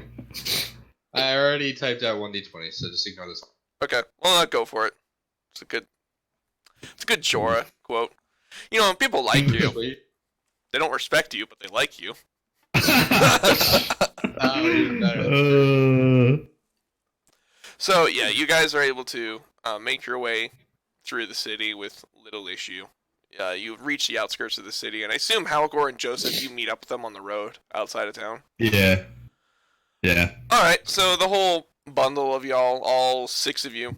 I already typed out 1d20, so just ignore this.
Okay, well, go for it. It's a good Jorah quote. People like you.
Sweet.
They don't respect you, but they like you.
Oh, even better.
So, yeah, you guys are able to make your way through the city with little issue. You've reached the outskirts of the city, and I assume Halgor and Joseph, you meet up with them on the road outside of town.
Yeah.
Alright, so the whole bundle of y'all, all 6 of you,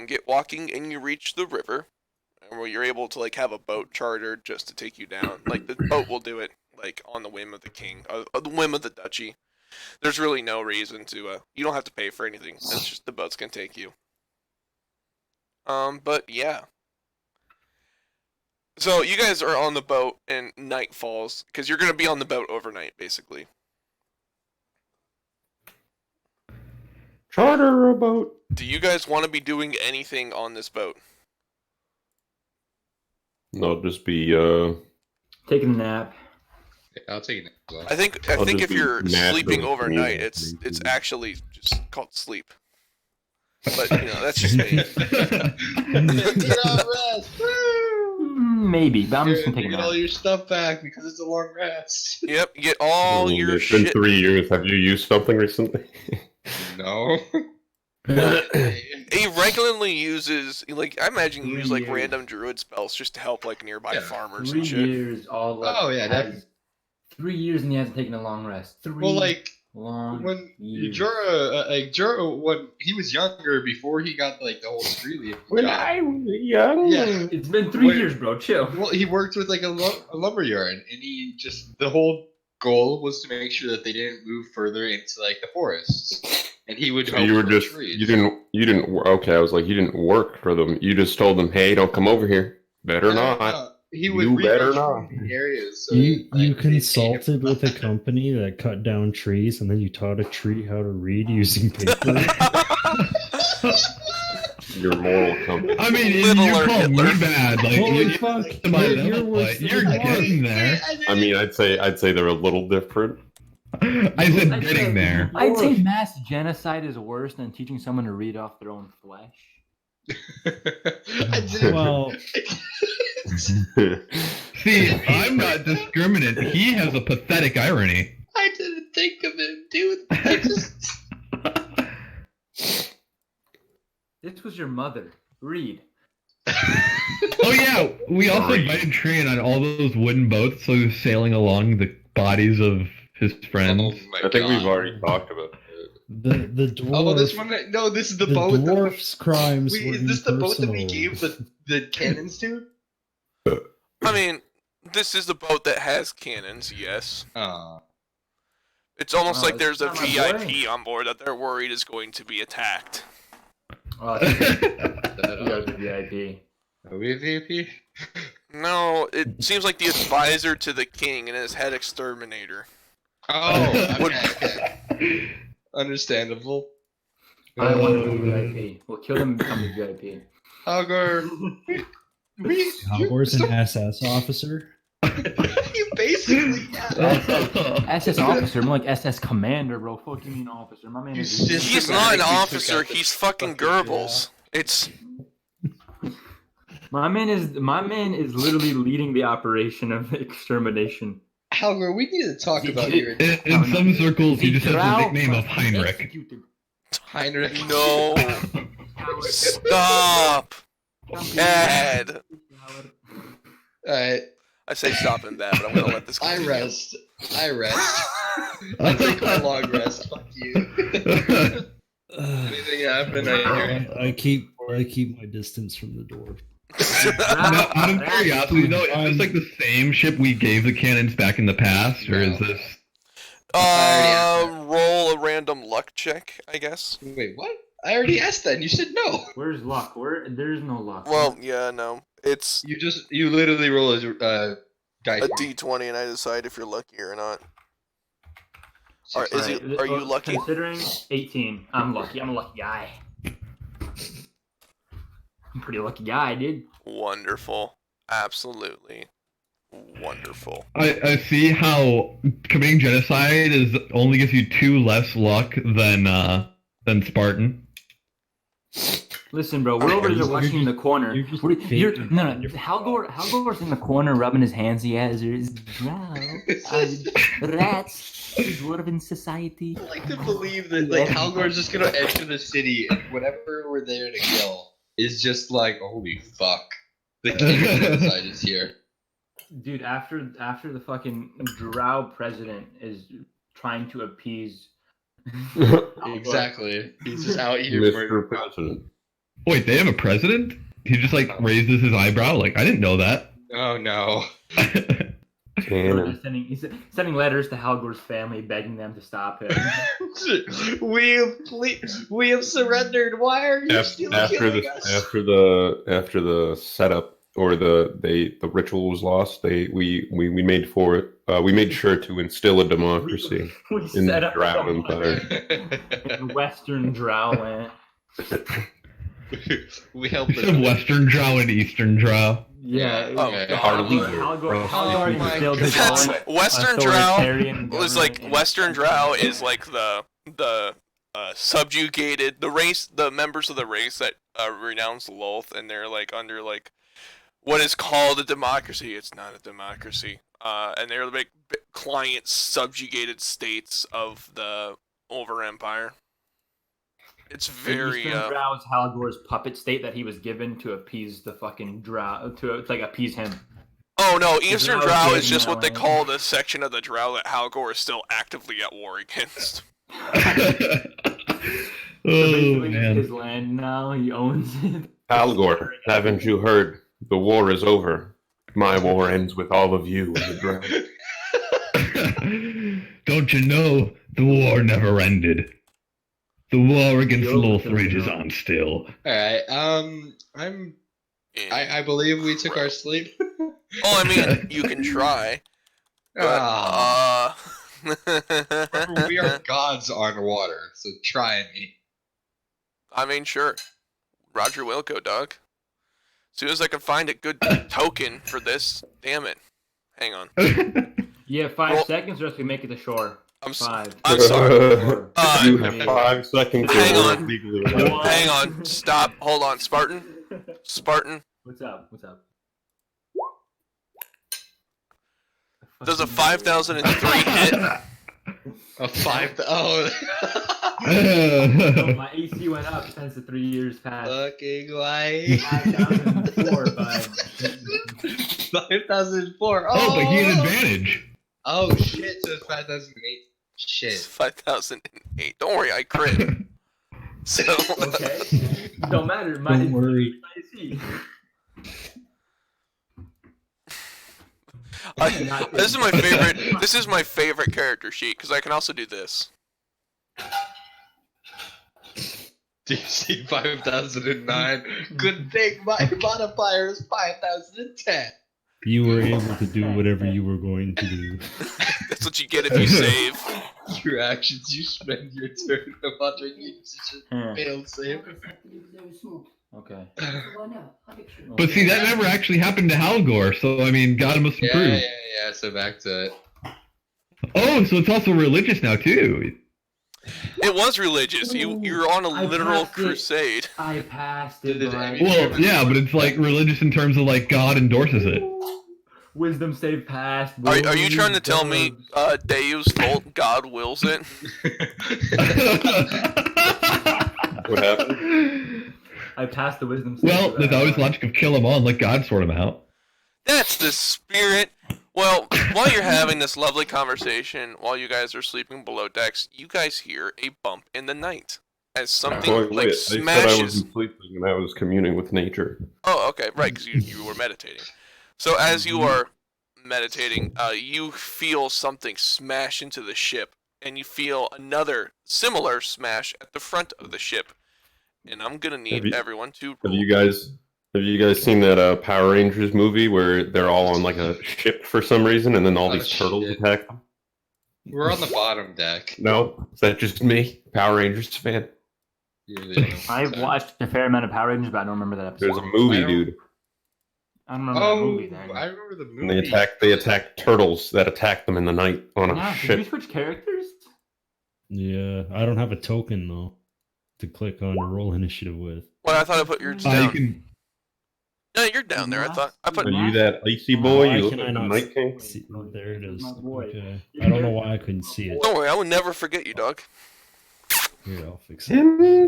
get walking, and you reach the river, where you're able to, like, have a boat chartered just to take you down. Like, the boat will do it, like, on the whim of the king, the whim of the duchy. There's really no reason to, you don't have to pay for anything. It's just the boat's gonna take you. But yeah. So you guys are on the boat and night falls, because you're gonna be on the boat overnight, basically.
Charter a boat.
Do you guys want to be doing anything on this boat?
No, just be
Taking a nap.
Yeah, I'll take it. Well.
I think
I'll
if
just be
you're
natural
sleeping overnight,
cool.
it's actually just called sleep. But that's just me.
Get on rest. Woo!
Maybe, but I'm just gonna take a
Get
nap.
all your stuff back because it's a long rest.
Yep, get all your
It's been
shit.
3 years. Have you used something recently?
No.
He regularly uses, like, I imagine you use like
3 years.
random druid spells just to help like nearby
Yeah,
farmers
3
and shit.
years, all like,
Oh, yeah,
has-
definitely.
3 years and he hasn't taken a long rest. 3
Well, like
long
when
years.
Jorah, when he was younger, before he got like the whole street leaf
When
job,
I was young.
yeah.
It's been 3
Wait.
years, bro. Chill.
Well, he worked with like a lumber yard, and he just the whole goal was to make sure that they didn't move further into like the forests, and he would.
So
help
you were
with
just
trees.
you didn't okay. I was like, you didn't work for them. You just told them, hey, don't come over here. Better not.
He would
You better
regrow trees
not.
in areas. So
You
that, like,
you
they paid him.
consulted with a company that cut down trees, and then you taught a tree how to read using paper.
Your moral compass.
I mean,
Little
you
or
call me
Hitler.
bad. Like,
Holy
you-
fuck!
you're
worse than
you're
the dwarf.
getting there.
I mean, I'd say they're a little different.
I said
I'd
getting
say-
there.
I'd say mass genocide is worse than teaching someone to read off their own flesh.
I didn't.
Well,
See, I'm not discriminate. He has a pathetic irony.
I didn't think of it, dude. I just.
This was your mother. Read.
Oh yeah, we also
Sorry.
invited Trian on all those wooden boats, so he was sailing along the bodies of his friends.
Oh my
I think we've
God.
already talked about it.
the dwarf.
Oh, this one. No, this is the
the
boat.
dwarf's crimes.
Wait,
were
is this the boat that we
impersonal.
gave the cannons to?
I mean, this is the boat that has cannons. Yes, it's almost
Wow,
like there's a
it's not my
VIP on board that they're worried is going to be attacked.
Oh, you guys are VIP.
Are we a VIP?
No, it seems like the advisor to the king and his head exterminator.
Oh, okay, okay. Understandable.
I want to be VIP. We'll kill them and become the VIP.
Hogger.
Hogwarts an SS officer.
You basically, yeah.
SS officer, more like SS commander, bro. Fuck you mean officer? My man
You
is.
sis-
He's not an
Systematically took
officer.
out the
He's fucking
fucking-
Goebbels. It's
My man is literally leading the operation of extermination.
Hogger, we need to talk about your
In some circles, he just has the
Drow
nickname of
must be
Heinrich.
executed.
Heinrich.
no. Stop. Ed.
Alright,
I say stop in that, but I'm gonna let this.
I
continue.
rest. I rest. I take my long rest. Fuck you. Anything happen?
I keep my distance from the dwarf.
Now, out of curiosity, though, is this like the same ship we gave the cannons back in the past, or is this?
Roll a random luck check, I guess.
Wait, what? I already asked that and you said no.
Where's luck? There's no luck.
Well, yeah, no. It's
You literally roll a dice.
a D20, and I decide if you're lucky or not. Are you lucky?
Considering 18, I'm lucky. I'm a lucky guy. I'm a pretty lucky guy, dude.
Wonderful. Absolutely wonderful.
I see how committing genocide is only gives you 2 less luck than Spartan.
Listen, bro, we're over
You're
there
just-
watching in the corner.
you're just
You're,
faking
no,
your
Halgor's in the corner rubbing his hands. He has his drow. Rats live in society.
I like to believe that like Halgor's just gonna enter the city and whatever we're there to kill is just like holy fuck. The king of genocide is here.
Dude, after the fucking drow president is trying to appease.
Exactly. He's just out here
Mr.
murdering.
President.
Wait, they have a president? He just like raises his eyebrow. Like I didn't know that.
Oh no.
Cannon.
He's sending letters to Halgor's family begging them to stop him.
we have surrendered. Why are you still killing us?
After the setup or the ritual was lost, we made for it. We made sure to instill a democracy
We
in
set
the
up
Drow
some
Empire.
in Western Drow land.
We helped
We have Western Drow and Eastern Drow.
Yeah.
Oh,
Okay.
our leader.
Halgor
Oh my
instilled his
That's
own
Western Drow.
authoritarian
Was like
government.
Western Drow is like the subjugated the members of the race that renounce Lolth, and they're like under like what is called a democracy. It's not a democracy. And they're like client subjugated states of the Over Empire. It's
The
very
Eastern Drow is Halgor's puppet state that he was given to appease the fucking Drow, to like appease him.
Oh no, Eastern
Drow
Drow
is
is just
that
what they
way.
call the section of the Drow that Halgor is still actively at war against.
So
Oh
basically, it's
man.
his land now. He owns it.
Algor, haven't you heard? The war is over. My war ends with all of you in the ground.
Don't you know the war never ended? The war against
Yo,
Loth
Phil,
rages
no.
on still.
Alright,
And-
I believe we took our sleep.
Oh, I mean, you can try.
Ah.
But,
We are gods on water, so try me.
I mean, sure. Roger Wilco, dog. As soon as I can find a good token for this, damn it. Hang on.
You have 5
Roll-
seconds, or else we make it to shore.
I'm
5.
I'm sorry.
Four,
You
Uh,
have
three,
5 seconds to
Hang
work
on.
legally.
one.
Hang on. Stop. Hold on. Spartan. Spartan.
What's up? What's up?
Does a 5003 hit?
A 5. Oh.
Oh, my AC went up since the 3 years passed.
Fucking why?
5,004, but
5004.
Oh, but he had advantage.
Oh shit, so it's 5008.
It's
Shit.
5008. Don't worry, I crit. So,
okay. Don't matter.
Don't worry.
AC.
this is my favorite. This is my favorite character sheet because I can also do this.
DC 5009. Good thing my modifier is 5010.
You were able to do whatever you were going to do.
That's what you get if you save.
Your actions, you spend your turn upon usage
Hmm.
failed save.
Okay.
But see, that never actually happened to Halgor, so I mean, God must
Yeah,
approve.
yeah, so back to it.
Oh, so it's also religious now too.
It was religious. You're on a
I
literal
passed it.
crusade.
I passed it.
Did it-
Brian.
Well, yeah, but it's like religious in terms of like God endorses it.
Wisdom save passed.
Are you trying to tell me Deus Vult God wills it?
What happened?
I passed the wisdom save.
Well, there's always logic of kill him all and let God sort him out.
That's the spirit. Well, while you're having this lovely conversation, while you guys are sleeping below decks, you guys hear a bump in the night as something
Wait,
like
I said I
smashes.
wasn't sleeping and I was communing with nature.
Oh, okay, right, because you were meditating. So as you are meditating, you feel something smash into the ship, and you feel another similar smash at the front of the ship. And I'm gonna need everyone to.
Have you guys seen that Power Rangers movie where they're all on like a ship for some reason and then all
Oh,
these turtles
shit.
attack them?
We're on the bottom deck.
No, is that just me? Power Rangers fan?
You're the only one.
I've watched a fair amount of Power Rangers, but I don't remember that episode.
There's a movie,
I don't-
dude.
I don't remember that
Oh,
movie then.
I remember the movie.
And they attack turtles that attack them in the night on a
Now, did we
ship.
switch characters?
Yeah, I don't have a token though to click on or roll initiative with.
Well, I thought I put yours
You
down.
can,
No, you're down there. I thought I put.
Are you that icy boy?
Why
You look
can
like
I
the
not
Night King?
see? There it is.
My boy.
Okay. I don't know why I couldn't see it.
Don't worry, I will never forget you, dog.
Here, I'll fix it.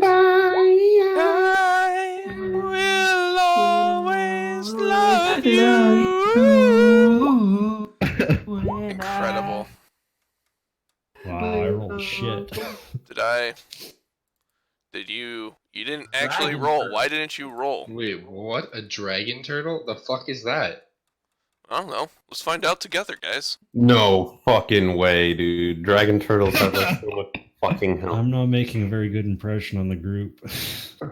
I will always love you. Incredible.
Wow, I rolled shit.
Did you? You didn't actually roll. Why didn't you roll?
Wait, what? A dragon turtle? The fuck is that?
I don't know. Let's find out together, guys.
No fucking way, dude. Dragon turtles have like so much fucking help.
I'm not making a very good impression on the group. I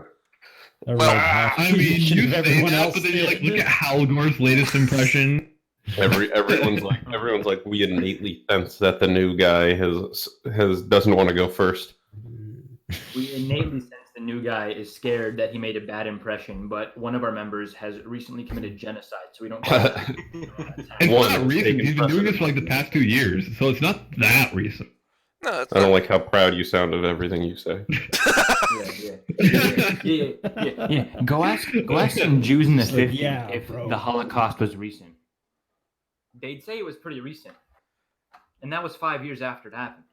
rolled
Well,
half
I mean,
the
you
of
say that, but then you like look at Halgor's latest impression.
Everyone's like, we innately sense that the new guy doesn't want to go first.
We innately sense the new guy is scared that he made a bad impression, but one of our members has recently committed genocide, so we don't.
It's
One,
not recent.
taking
He's been doing this for like the
precedent.
past 2 years, so it's not that recent.
No, that's
I don't
not.
like how proud you sound of everything you say.
Yeah. Go ask some Jews in the
It's like,
50s
yeah,
if
bro.
the Holocaust was recent. They'd say it was pretty recent, and that was 5 years after it happened.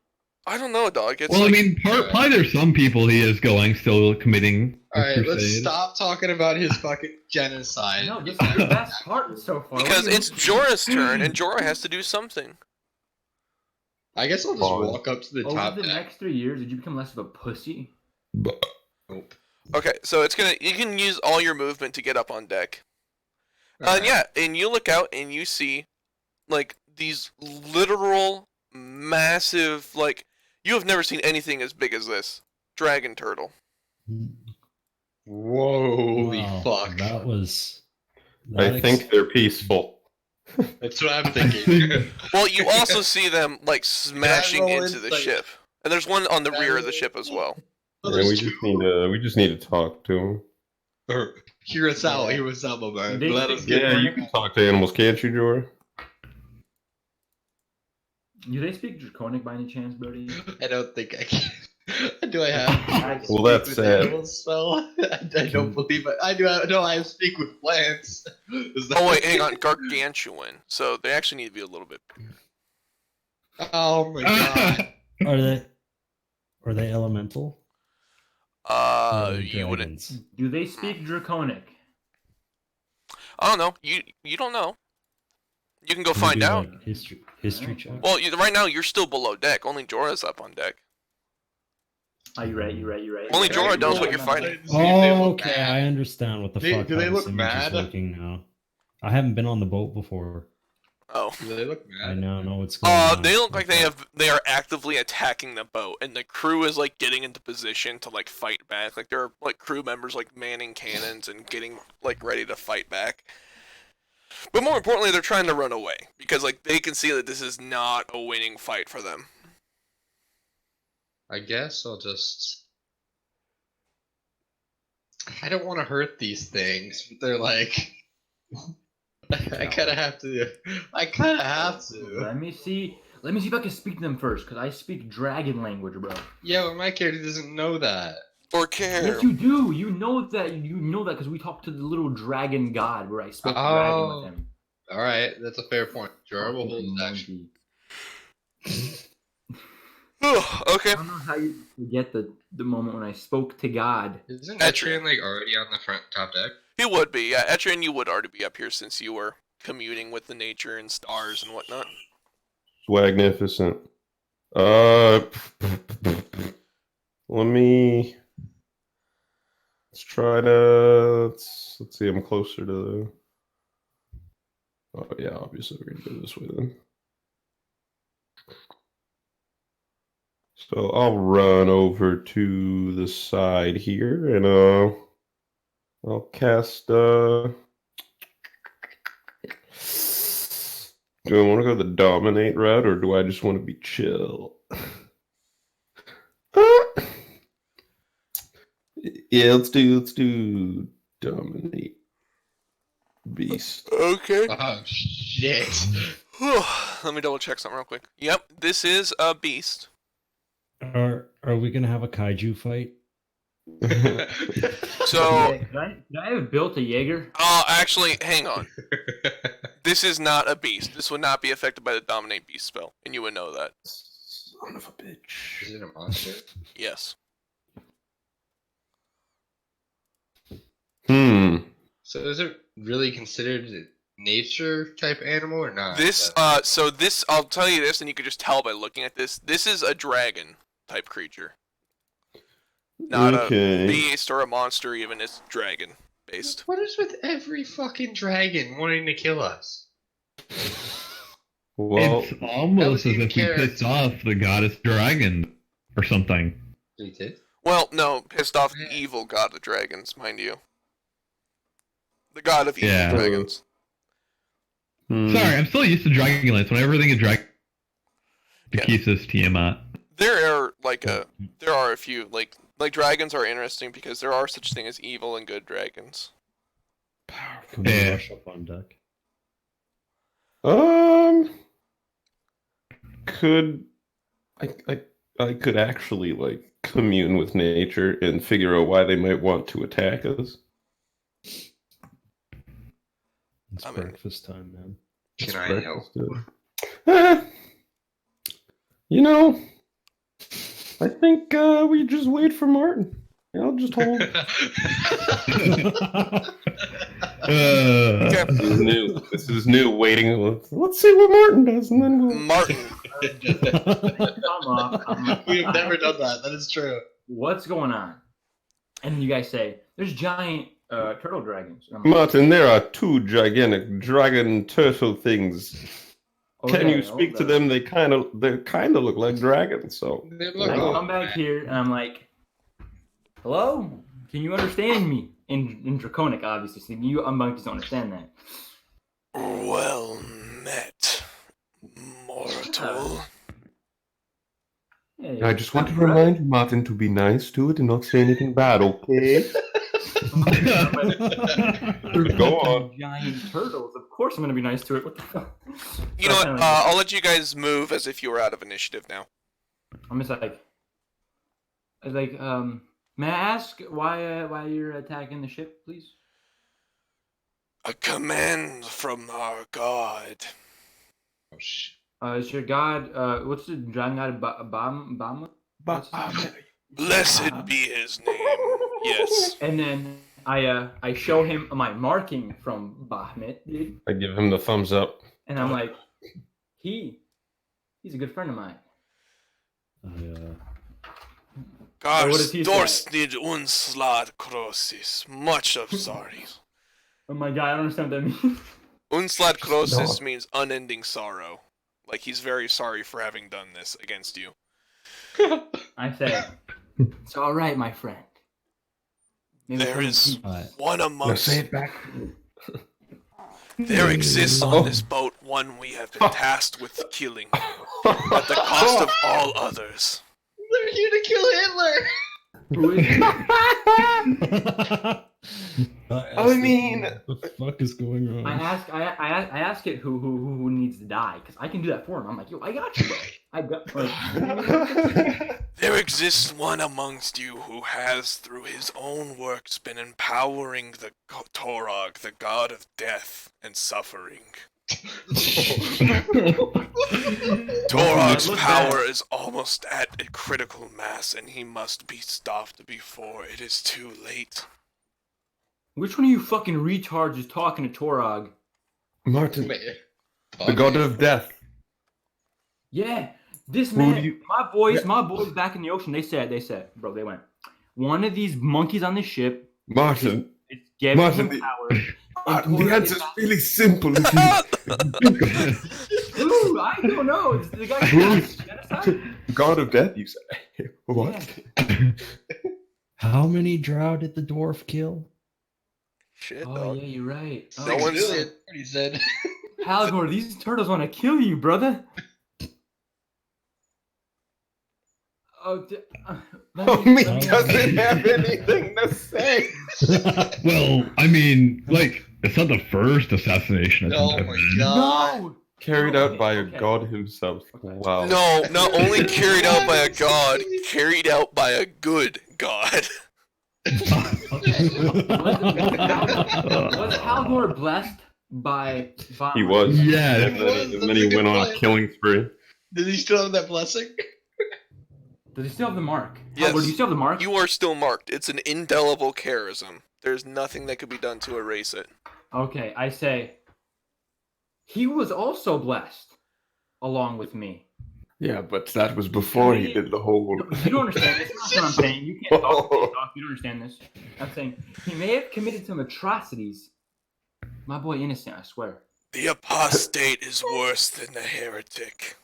I don't know, dog. It's
Well, I
like,
mean, probably there's some people he is going still committing. a
Alright, let's
crusade.
stop talking about his fucking genocide.
No, this is the best part so far.
because it's Jorah's turn, and Jorah has to do something.
I guess I'll just
Pause.
walk up to the
Over
top
the
deck.
next 3 years, did you become less of a pussy?
Nope.
Okay, so you can use all your movement to get up on deck. And yeah, and you look out and you see, like, these literal, massive, like, you have never seen anything as big as this. Dragon turtle.
Whoa,
Wow,
fuck.
That was.
I think they're peaceful.
That's what I'm thinking.
Well, you also see them, like, smashing
roll
into the
insight?
ship. And there's one on the
Can I
rear of the
roll-
ship as well.
Oh,
Yeah,
there's
we
two.
just need to talk to him.
Or Hirasawa, man.
They-
Let us get
Yeah, you can talk to animals, can't you, Jorah?
Do they speak Draconic by any chance, Brody?
I don't think I can. Do I have?
Well, that's
Speak with
sad.
animals spell? I don't believe it. I do. No, I speak with plants. Is that-
Oh, wait, hang on. Gargantuan. So they actually need to be a little bit.
Oh my god.
Are they elemental? Or are they
You wouldn't.
dragons?
Do they speak Draconic?
I don't know. You don't know. You can go
Can we
find
do,
out.
like, history check.
Well, right now you're still below deck. Only Jorah's up on deck.
Oh, you're right.
Only
Yeah,
Jorah knows
yeah,
what you're
yeah.
fighting.
See if they
Oh,
look
okay,
mad.
I understand what the
Do
fuck.
they
how
look
this image is
mad?
looking now. I haven't been on the boat before.
Oh.
Do they look
I
mad?
now know what's going on.
They look like
Okay.
they are actively attacking the boat, and the crew is like getting into position to like fight back. Like there are like crew members like manning cannons and getting like ready to fight back. But more importantly, they're trying to run away because like they can see that this is not a winning fight for them.
I guess I'll just. I don't want to hurt these things, but they're like. I kind of have to. I kind of have to.
Let me see. Let me see if I can speak to them first, because I speak dragon language, bro.
Yeah, but my character doesn't know that.
Or care.
Yes, you do. You know that. You know that because we talked to the little dragon god where I spoke dragon
Oh.
with him.
All right, that's a fair point. Jorah will hold his action.
Okay.
I don't know how you forget the moment when I spoke to God.
Isn't
Etrian.
Etrian like already on the front top deck?
He would be, yeah. Etrian, you would already be up here since you were commuting with the nature and stars and whatnot.
Swagnificent. Let's try to. Let's see. I'm closer to the. Oh yeah, obviously we're gonna go this way then. So I'll run over to the side here and I'll cast Do I want to go the dominate route or do I just want to be chill? Yeah, let's do dominate beast.
Okay.
Oh shit!
Let me double check something real quick. Yep, this is a beast.
Are we gonna have a kaiju fight?
So,
Could I have built a Jaeger?
actually, hang on. This is not a beast. This would not be affected by the dominate beast spell, and you would know that.
Son of a bitch.
Is it a monster?
Yes.
So is it really considered a nature type animal or not?
This, so this, I'll tell you this, and you can just tell by looking at this. This is a dragon type creature. Not a beast or a monster, even. It's dragon based.
What is with every fucking dragon wanting to kill us?
Well,
It's almost as
That was
if we
even
pissed off the goddess dragon or something.
We did.
Well, no, pissed off the
Yeah.
evil god of dragons, mind you. The god of evil
Yeah.
dragons.
Sorry, I'm still used to Dragonlance. Whenever I think of Dragon,
Yeah.
Kisses Tiamat.
There are there are a few like dragons are interesting because there are such thing as evil and good dragons.
Can we
Yeah.
rush up on deck?
Could I could actually like commune with nature and figure out why they might want to attack us.
It's
I mean-
breakfast time, man.
Can I help?
You know, I think we just wait for Martin. I'll just hold. This is new. This is new. Waiting. Let's see what Martin does, and then we'll.
Martin,
Come on.
We have never done that. That is true.
What's going on? And you guys say, there's giant turtle dragons. And I'm like,
Martin, there are two gigantic dragon turtle things. Can
okay,
you speak to
hold
them? They kind of look like dragons. So
They
on.
look
I
cool.
come back here and I'm like, hello? Can you understand me? In Draconic, obviously. So you monkeys don't understand that.
well met, mortal.
Hey,
I just want to remind you, Martin, to be nice to it and not say anything bad. Okay? Go on.
Giant turtles. Of course I'm gonna be nice to it. What the fuck?
You know what? I'll let you guys move as if you were out of initiative now.
I'm just like, may I ask why you're attacking the ship, please?
A command from our god.
Oh, shit.
Is your god, what's the dragon god, Bama?
Blessed be his name. Yes.
And then I show him my marking from Bahamut, dude,
I give him the thumbs up.
and I'm like, he's a good friend of mine.
Gars
what does he say?
Dorsnid unslad crossis. Much of sorry.
Oh my god, I don't understand what that means.
Unslad crossis means unending sorrow. Like he's very sorry for having done this against you.
I say, it's all right, my friend. Maybe
There
come
is
and keep-
one
Now
amongst
say it back.
There exists on this boat one we have been tasked with killing at the cost of all others.
They're here to kill Hitler.
Who is it?
I mean,
what the fuck is going on?
I ask it who needs to die because I can do that for him. I'm like, yo, I got you, bro. I got like,
There exists one amongst you who has, through his own works, been empowering the Torog, the god of death and suffering. Torog's
Look
power
back.
is almost at a critical mass, and he must be stopped before it is too late.
which one of you fucking retards is talking to Torog?
Martin,
Man.
the god of death.
Yeah, this
Who
man,
do you-
my boys back in the ocean. They said, bro, they went. One of these monkeys on this ship
Martin,
is giving
Martin,
him power.
Martin, the
Torog
answer's
is not-
really simple.
Ooh, I don't know. It's the guy who genocide.
God of death, you say? What?
How many drow did the dwarf kill?
Shit,
Oh
dog.
yeah, you're right. Oh,
No one's-
Million, what he said.
Halgor, these turtles want to kill you, brother. Oh,
Homie doesn't have anything to say.
Well, I mean, like, it's not the first assassination
Oh
attempt I've
my
had.
god.
no.
Carried out by a
Okay.
god himself. Wow.
No, not only carried out by a god, carried out by a good god.
Was Halgor blessed by Vama?
He was.
Yeah.
And then he went on a killing spree.
Did he still have that blessing?
Does he still have the mark?
Yes.
Halgor, do you still have the mark?
You are still marked. It's an indelible charism. There's nothing that could be done to erase it.
Okay, I say he was also blessed along with me.
Yeah, but that was before he did the whole.
You don't understand this. That's what I'm saying. You can't talk. You can't talk. You don't understand this. I'm saying he may have committed some atrocities. My boy innocent, I swear.
The apostate is worse than the heretic.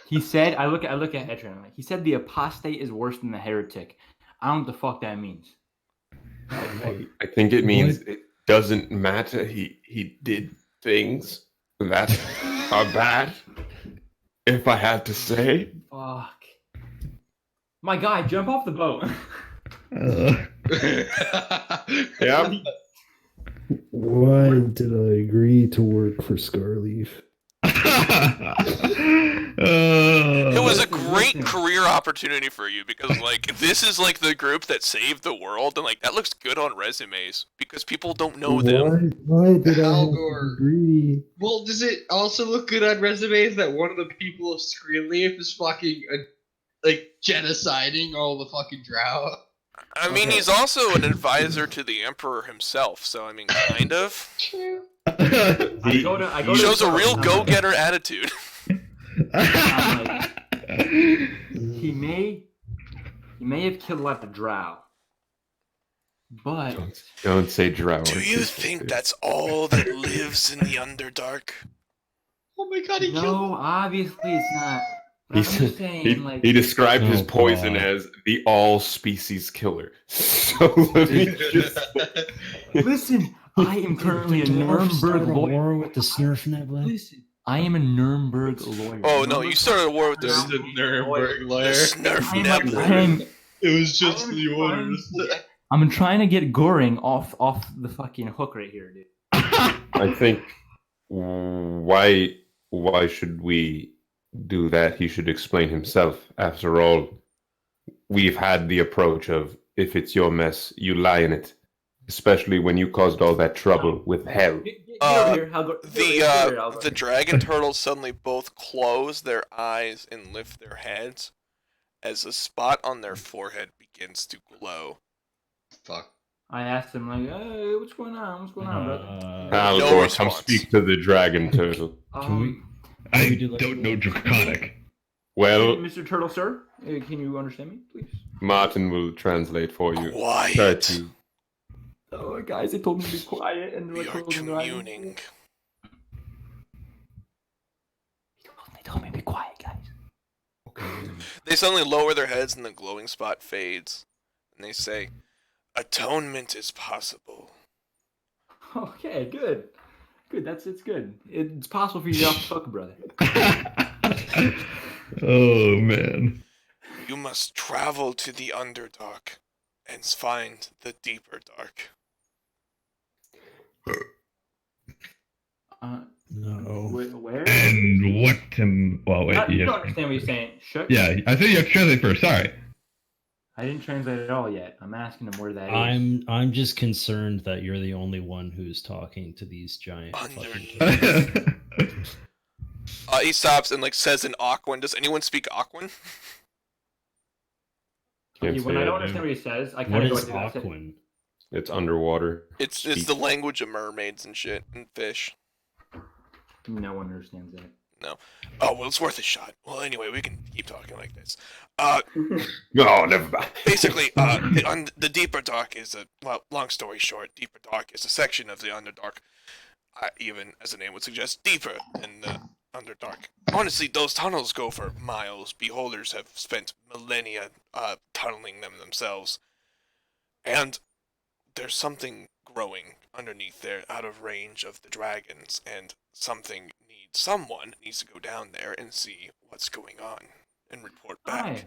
He said, I look at Edrin, like, he said the apostate is worse than the heretic. I don't know what the fuck that means.
I think it means it doesn't matter. He did things that are bad. If I had to say,
Fuck. My guy, jump off the boat.
yeah.
Why did I agree to work for Scarleaf?
It was a
Listen,
great
listen.
career opportunity for you because, like, this is like the group that saved the world, and like that looks good on resumes because people don't know them.
Why did I have
Algor.
a degree?
Well, does it also look good on resumes that one of the people of Screenleaf is fucking like genociding all the fucking drow?
I mean,
Okay.
he's also an advisor to the emperor himself, so I mean, kind of.
True.
I go to
He shows a real
I'm like,
go-getter attitude.
He may have killed a lot of drow, but
Don't say drow.
Do you think that's all that lives in the Underdark?
Oh my god, he killed.
no, obviously it's not. But I'm just saying, like,
he described his
Oh,
poison
God.
as the all-species killer. So let me just...
listen, I am currently a
Did the dwarf start
Nuremberg
a
lawyer.
war with the Snurf Nebula?
Listen, I am a Nuremberg lawyer.
Oh no, you started a war with
This is
the
the Nuremberg
the
lawyer.
Snurf
I am,
Nebula.
It was
I
just
am
the orders.
I'm trying to get Goring off the fucking hook right here, dude.
I think why should we do that? He should explain himself. After all, we've had the approach of if it's your mess, you lie in it. Especially when you caused all that trouble with hell.
Get over here, Halgor. Get over here, Halgor.
The dragon turtles suddenly both close their eyes and lift their heads as a spot on their forehead begins to glow.
Fuck.
I asked him like, "Hey, what's going on? What's going on, brother?"
Halgor,
No
come
response.
speak to the dragon turtle.
Can we?
I
we do like-
don't know Draconic.
Well,
Mr. Turtle, sir, can you understand me, please?
Martin will translate for you. Try
Quiet.
to...
Oh, guys, they told me to be quiet, and
We
they're
are
closing their eyes.
communing.
They told me to be quiet, guys.
They suddenly lower their heads and the glowing spot fades. And they say, atonement is possible.
Okay, good. Good, it's good. It's possible for you to get off the hook, brother.
Oh man.
You must travel to the Underdark and find the deeper dark.
No.
Where?
And what? Well, wait.
You
yes.
don't understand what you're saying. Shut.
Yeah, I said you have to translate first. Sorry.
I didn't translate it all yet. I'm asking him where that is.
I'm just concerned that you're the only one who's talking to these giant fucking
Underneath. He stops and like says in Aquan. Does anyone speak Aquan?
Can't
When
say
I don't
it.
understand what he says, I
What
kind of go
is
into that.
Aquan?
It's underwater.
It's
Speak.
the language of mermaids and shit and fish.
No one understands that.
Oh well, it's worth a shot. Well, anyway, we can keep talking like this.
No, never mind.
Basically, the deeper dark is a long story short. Deeper dark is a section of the Underdark, even as the name would suggest, deeper than the Underdark. Honestly, those tunnels go for miles. Beholders have spent millennia tunneling them themselves, and there's something growing underneath there, out of range of the dragons, and someone needs to go down there and see what's going on and report back.
Hi.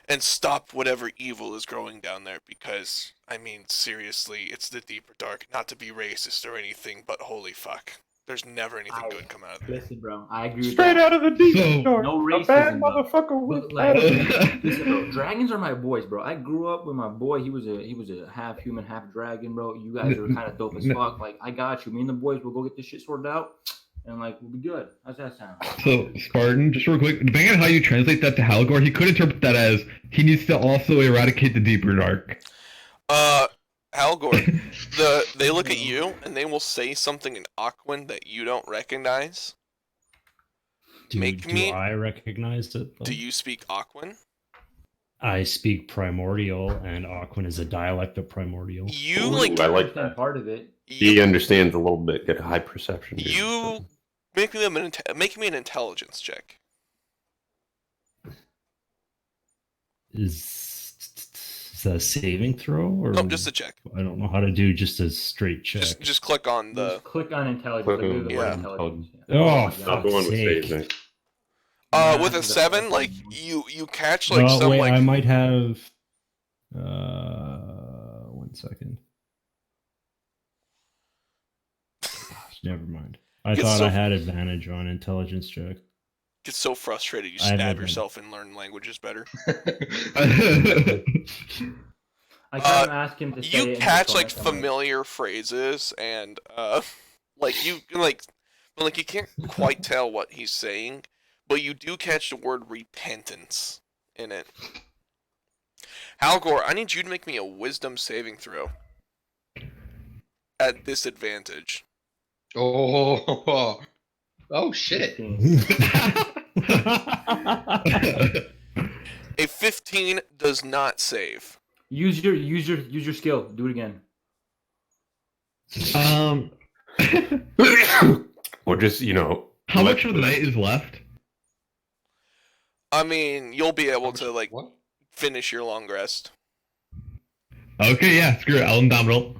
And stop whatever evil is growing down there because, I mean, seriously, it's the deeper dark. Not to be racist or anything, but holy fuck. There's never anything good come out of there.
Listen, bro, I agree with
Straight
that.
out of the deep
So-
dark.
No
A bad
racism, though.
motherfucker with
But, like,
attitude.
listen, bro, dragons are my boys, bro. I grew up with my boy. He was a half human, half dragon, bro. You guys are kind of dope as fuck. Like, I got you. Me and the boys will go get this shit sorted out, and like we'll be good. How's that sound?
So Spartan, just real quick, depending on how you translate that to Halgor, he could interpret that as he needs to also eradicate the deeper dark.
Algor, they look at you and they will say something in Aquan that you don't recognize.
Do
Make me-
I recognize it? though?
Do you speak Aquan?
I speak Primordial, and Aquan is a dialect of Primordial.
You
Ooh,
like
I like
understand
that.
part of it.
He
you,
understands a little bit. Get a high perception. dude.
you make me an intelligence check.
Is that a saving throw, or
No, just a check.
I don't know how to do just a straight check.
Just click on the.
Just click on intelligence.
Click
Like,
on-
do the
yeah.
word intelligence.
Oh,
my
Not
God.
the one with
sake.
saving.
With a 7, like you catch like
oh
some
wait,
like
I might have. 1 second. Never mind. I
It's
thought
so-
I had advantage on intelligence check.
Get so frustrated you
I have
stab
no
yourself and learn languages better.
I kind of ask him to say it
You
in
catch like
Discord, I'm
familiar phrases and like you you can't quite tell what he's saying, but you do catch the word repentance in it. Halgor, I need you to make me a wisdom saving throw. At disadvantage.
Oh, oh shit!
15.
A 15 does not save.
Use your skill. Do it again.
Or just, you know.
How
let
much of the night is left?
I mean, you'll be able to like
What?
finish your long rest.
Okay, yeah, screw it. I'll indomitable.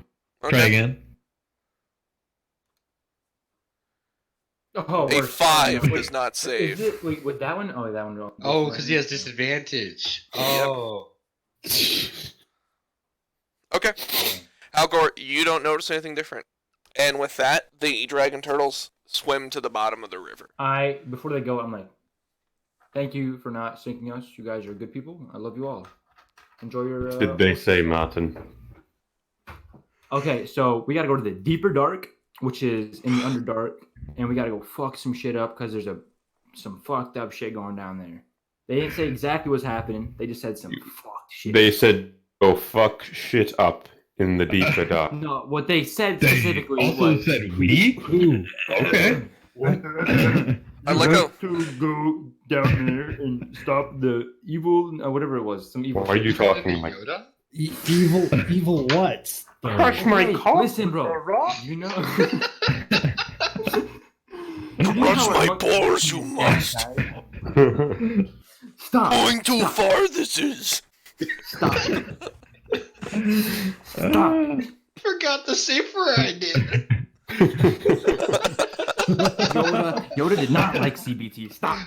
Try again.
Oh,
A
worse.
5
Wait,
does not
Is
save.
it, wait, with that one? Oh, that one. Wrong.
Oh, because he has disadvantage. Oh.
Okay. Halgor, you don't notice anything different. And with that, the dragon turtles swim to the bottom of the river.
Before they go, I'm like, thank you for not sinking us. You guys are good people. I love you all. Enjoy your.
Did they say, Martin?
Okay, so we gotta go to the deeper dark, which is in the Underdark, and we gotta go fuck some shit up because there's some fucked up shit going down there. They didn't say exactly what's happening. They just said some fucked shit.
They said, go fuck shit up in the deeper dark.
No, what they said
They
specifically
also
was.
said we?
Ooh.
Okay.
I let go.
To go down there and stop the evil, whatever it was, some evil.
Why are you
shit.
talking like
Yoda?
Evil what? though?
Crush my
Hey,
cock.
listen, bro. You know.
Crush my balls, you must.
Stop.
Going too far, this is.
Stop. Stop.
Forgot the safer I did.
Yoda did not like CBT. Stop.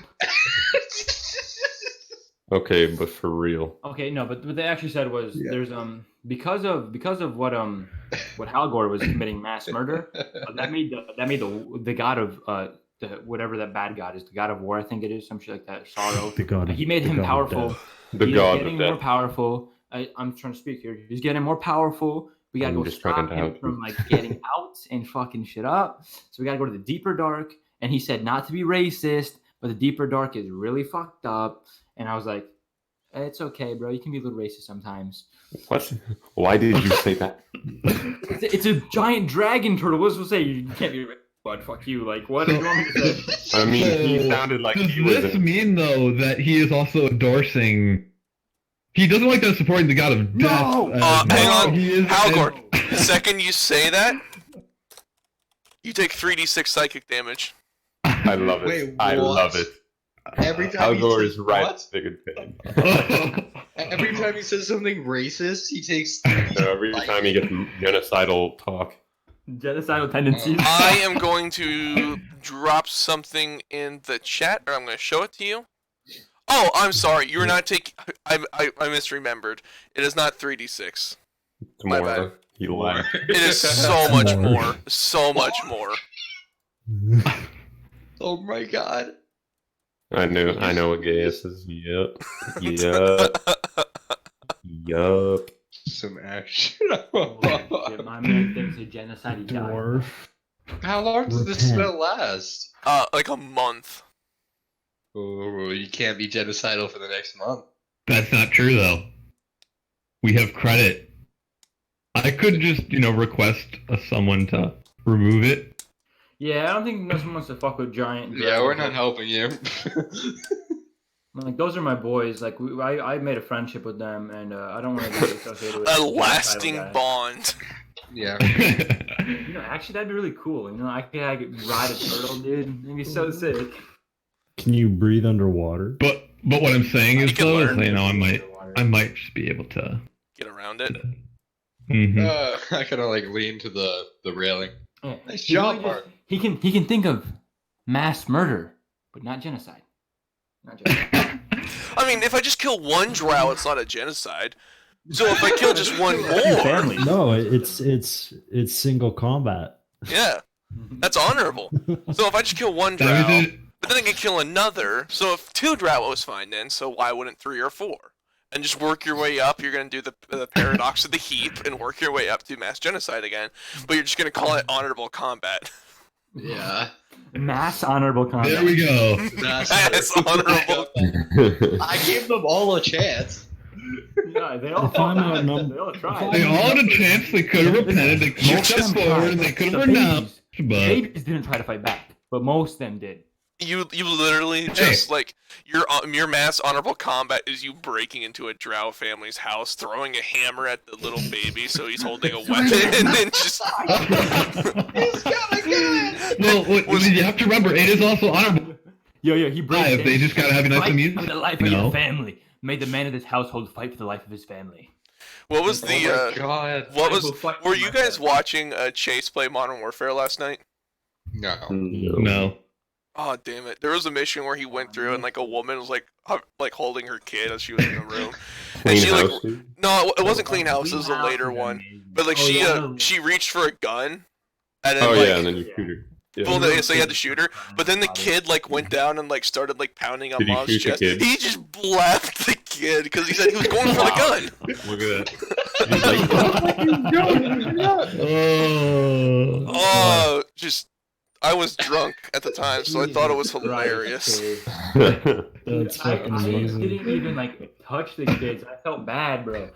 Okay, but for real.
Okay, no, but what they actually said was there's because of what Halgor was committing mass murder, that made the god of the whatever that bad god is, the god of war, I think it is, some shit like that, sorrow.
The god.
He made
the
him
god of
powerful.
death.
The
He's
god
getting
of
more
death.
powerful. I'm trying to speak here. He's getting more powerful. We gotta
I'm
go
just
stop
trying to
him
help
from
you.
like getting out and fucking shit up. So we gotta go to the deeper dark. And he said not to be racist, but the deeper dark is really fucked up. And I was like, it's okay, bro. You can be a little racist sometimes.
What? Why did you say that?
It's a giant dragon turtle. What's to say you can't be racist? But fuck you. Like, what do you want me to say?
I mean, he
So,
sounded like
Does
he was.
this mean, though, that he is also endorsing... He doesn't like that supporting the god of death.
No!
Hang on.
He is
Halgor, the second you say that, you take 3d6 psychic damage.
I love it.
Wait,
I
what?
love it.
Every time he
Halgor
says
is right.
what?
Big thing.
Every time he says something racist, he takes.
So every time he gets genocidal talk.
Genocidal tendencies.
I am going to drop something in the chat, or I'm going to show it to you. Oh, I'm sorry. You're not taking. I misremembered. It is not 3d6. My bad.
Tomorrow. He lied.
It is so much
More.
more. So much more.
Oh my god.
I know what Gaius is. Yep. Yup.
Some action.
Shit, my man thinks a genocide. He died.
Dwarf.
How long does this
Repent.
spell last?
Like a month.
Oh, you can't be genocidal for the next month.
That's not true, though. We have credit. I could just, request someone to remove it.
Yeah, I don't think no one wants to fuck with giant.
Yeah, we're
dragons.
not helping you.
Like those are my boys. Like I made a friendship with them, and I don't want to be associated with
A
genocidal
lasting
guys.
bond.
yeah.
You know, actually, that'd be really cool. You know, I could ride a turtle, dude. It'd be so sick.
Can you breathe underwater?
But what I'm saying
You
is,
can
though,
learn.
is, I might just be able to.
Get around it.
Mhm.
I kind of like lean to the railing.
Yeah.
Nice
He
job,
really
Mark.
he can think of mass murder, but not genocide. Not genocide.
I mean, if I just kill one drow, it's not a genocide. So if I kill just one
Your
more,
family.
No, it's single combat.
yeah. That's honorable. So if I just kill one
That was
drow,
it.
but then I can kill another. So if 2 drow was fine then, so why wouldn't 3 or 4? And just work your way up. You're gonna do the paradox of the heap and work your way up to mass genocide again. But you're just gonna call it honorable combat.
Yeah.
Mass honorable combat.
There we go.
That's honorable.
I gave them all a chance.
Yeah, they all
If I'm
fought back.
outnumbered-
They all
if
tried.
They all had a chance. They could have repented. They could have
Most of
stepped
them
forward.
tried.
They could
The
have renounced.
The
But
babies didn't try to fight back, but most of them did.
You literally just like your mass honorable combat is you breaking into a drow family's house, throwing a hammer at the little baby so he's holding a weapon, and then just
He's got a gun!
well, you have to remember, it is also honorable.
Yo, he breaks
Live.
in.
They just gotta have nice
Fight
music.
for the life
you
of
know?
your family. Made the man of this household fight for the life of his family.
what was
Oh my
the
god.
what
I
was
will fight
were
for
you
my
guys
family.
watching Chase play Modern Warfare last night?
No.
No.
Oh damn it! There was a mission where he went through and like a woman was like holding her kid as she was in the room.
Clean
she, like,
house, dude.
No, it wasn't Clean House. It was a later one. But like she reached for a gun, and then
Oh
like
yeah, and then you shoot her. Yeah.
well, so you had to shoot her. But then the kid like went down and like started like pounding on
Did he
mom's
shoot the
chest.
kid?
He just left the kid because he said he was going for the gun.
Look at that.
Oh.
Oh, just I was drunk at the time, so I thought it was hilarious.
That's
I
fucking amazing.
didn't even like touch the kids. I felt bad, bro.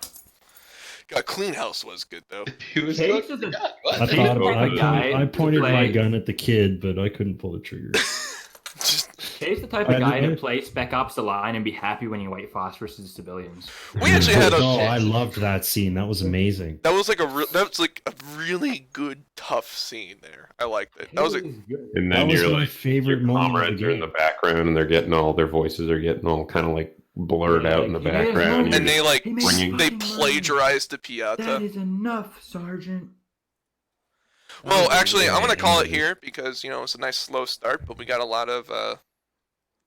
God, Clean House was good though.
He was
Chase
good.
is a-
God, what?
I thought
Oh,
about,
guy
I pointed
to
my
play-
gun at the kid, but I couldn't pull the trigger.
Just
Chase the type
I
of guy to
did-
play Spec Ops: The Line and be happy when you white phosphorus to civilians.
we actually had a
Oh, I loved that scene. That was amazing.
that was like a really good tough scene there. I liked it. That was a
And
That
then
was
you're
my
like,
favorite
your
moment of
comrades
the
are in the
game.
background, and they're getting all their voices are getting all kind of like blurred
Yeah,
out in the
like, he is
background.
no-
You're
and they like
He made
Bringing-
they
fucking
plagiarized the
money. That
Piata.
is enough, Sergeant.
Well, actually, I'm gonna call it here because you know it's a nice slow start, but we got a lot of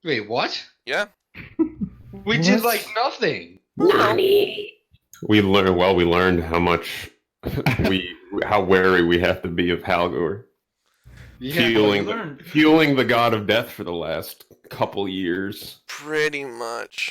Wait, what?
yeah.
We did like nothing.
we learned how much how wary we have to be of Halgor.
Yeah.
Fueling
we learned.
fueling the god of death for the last couple years.
Pretty much.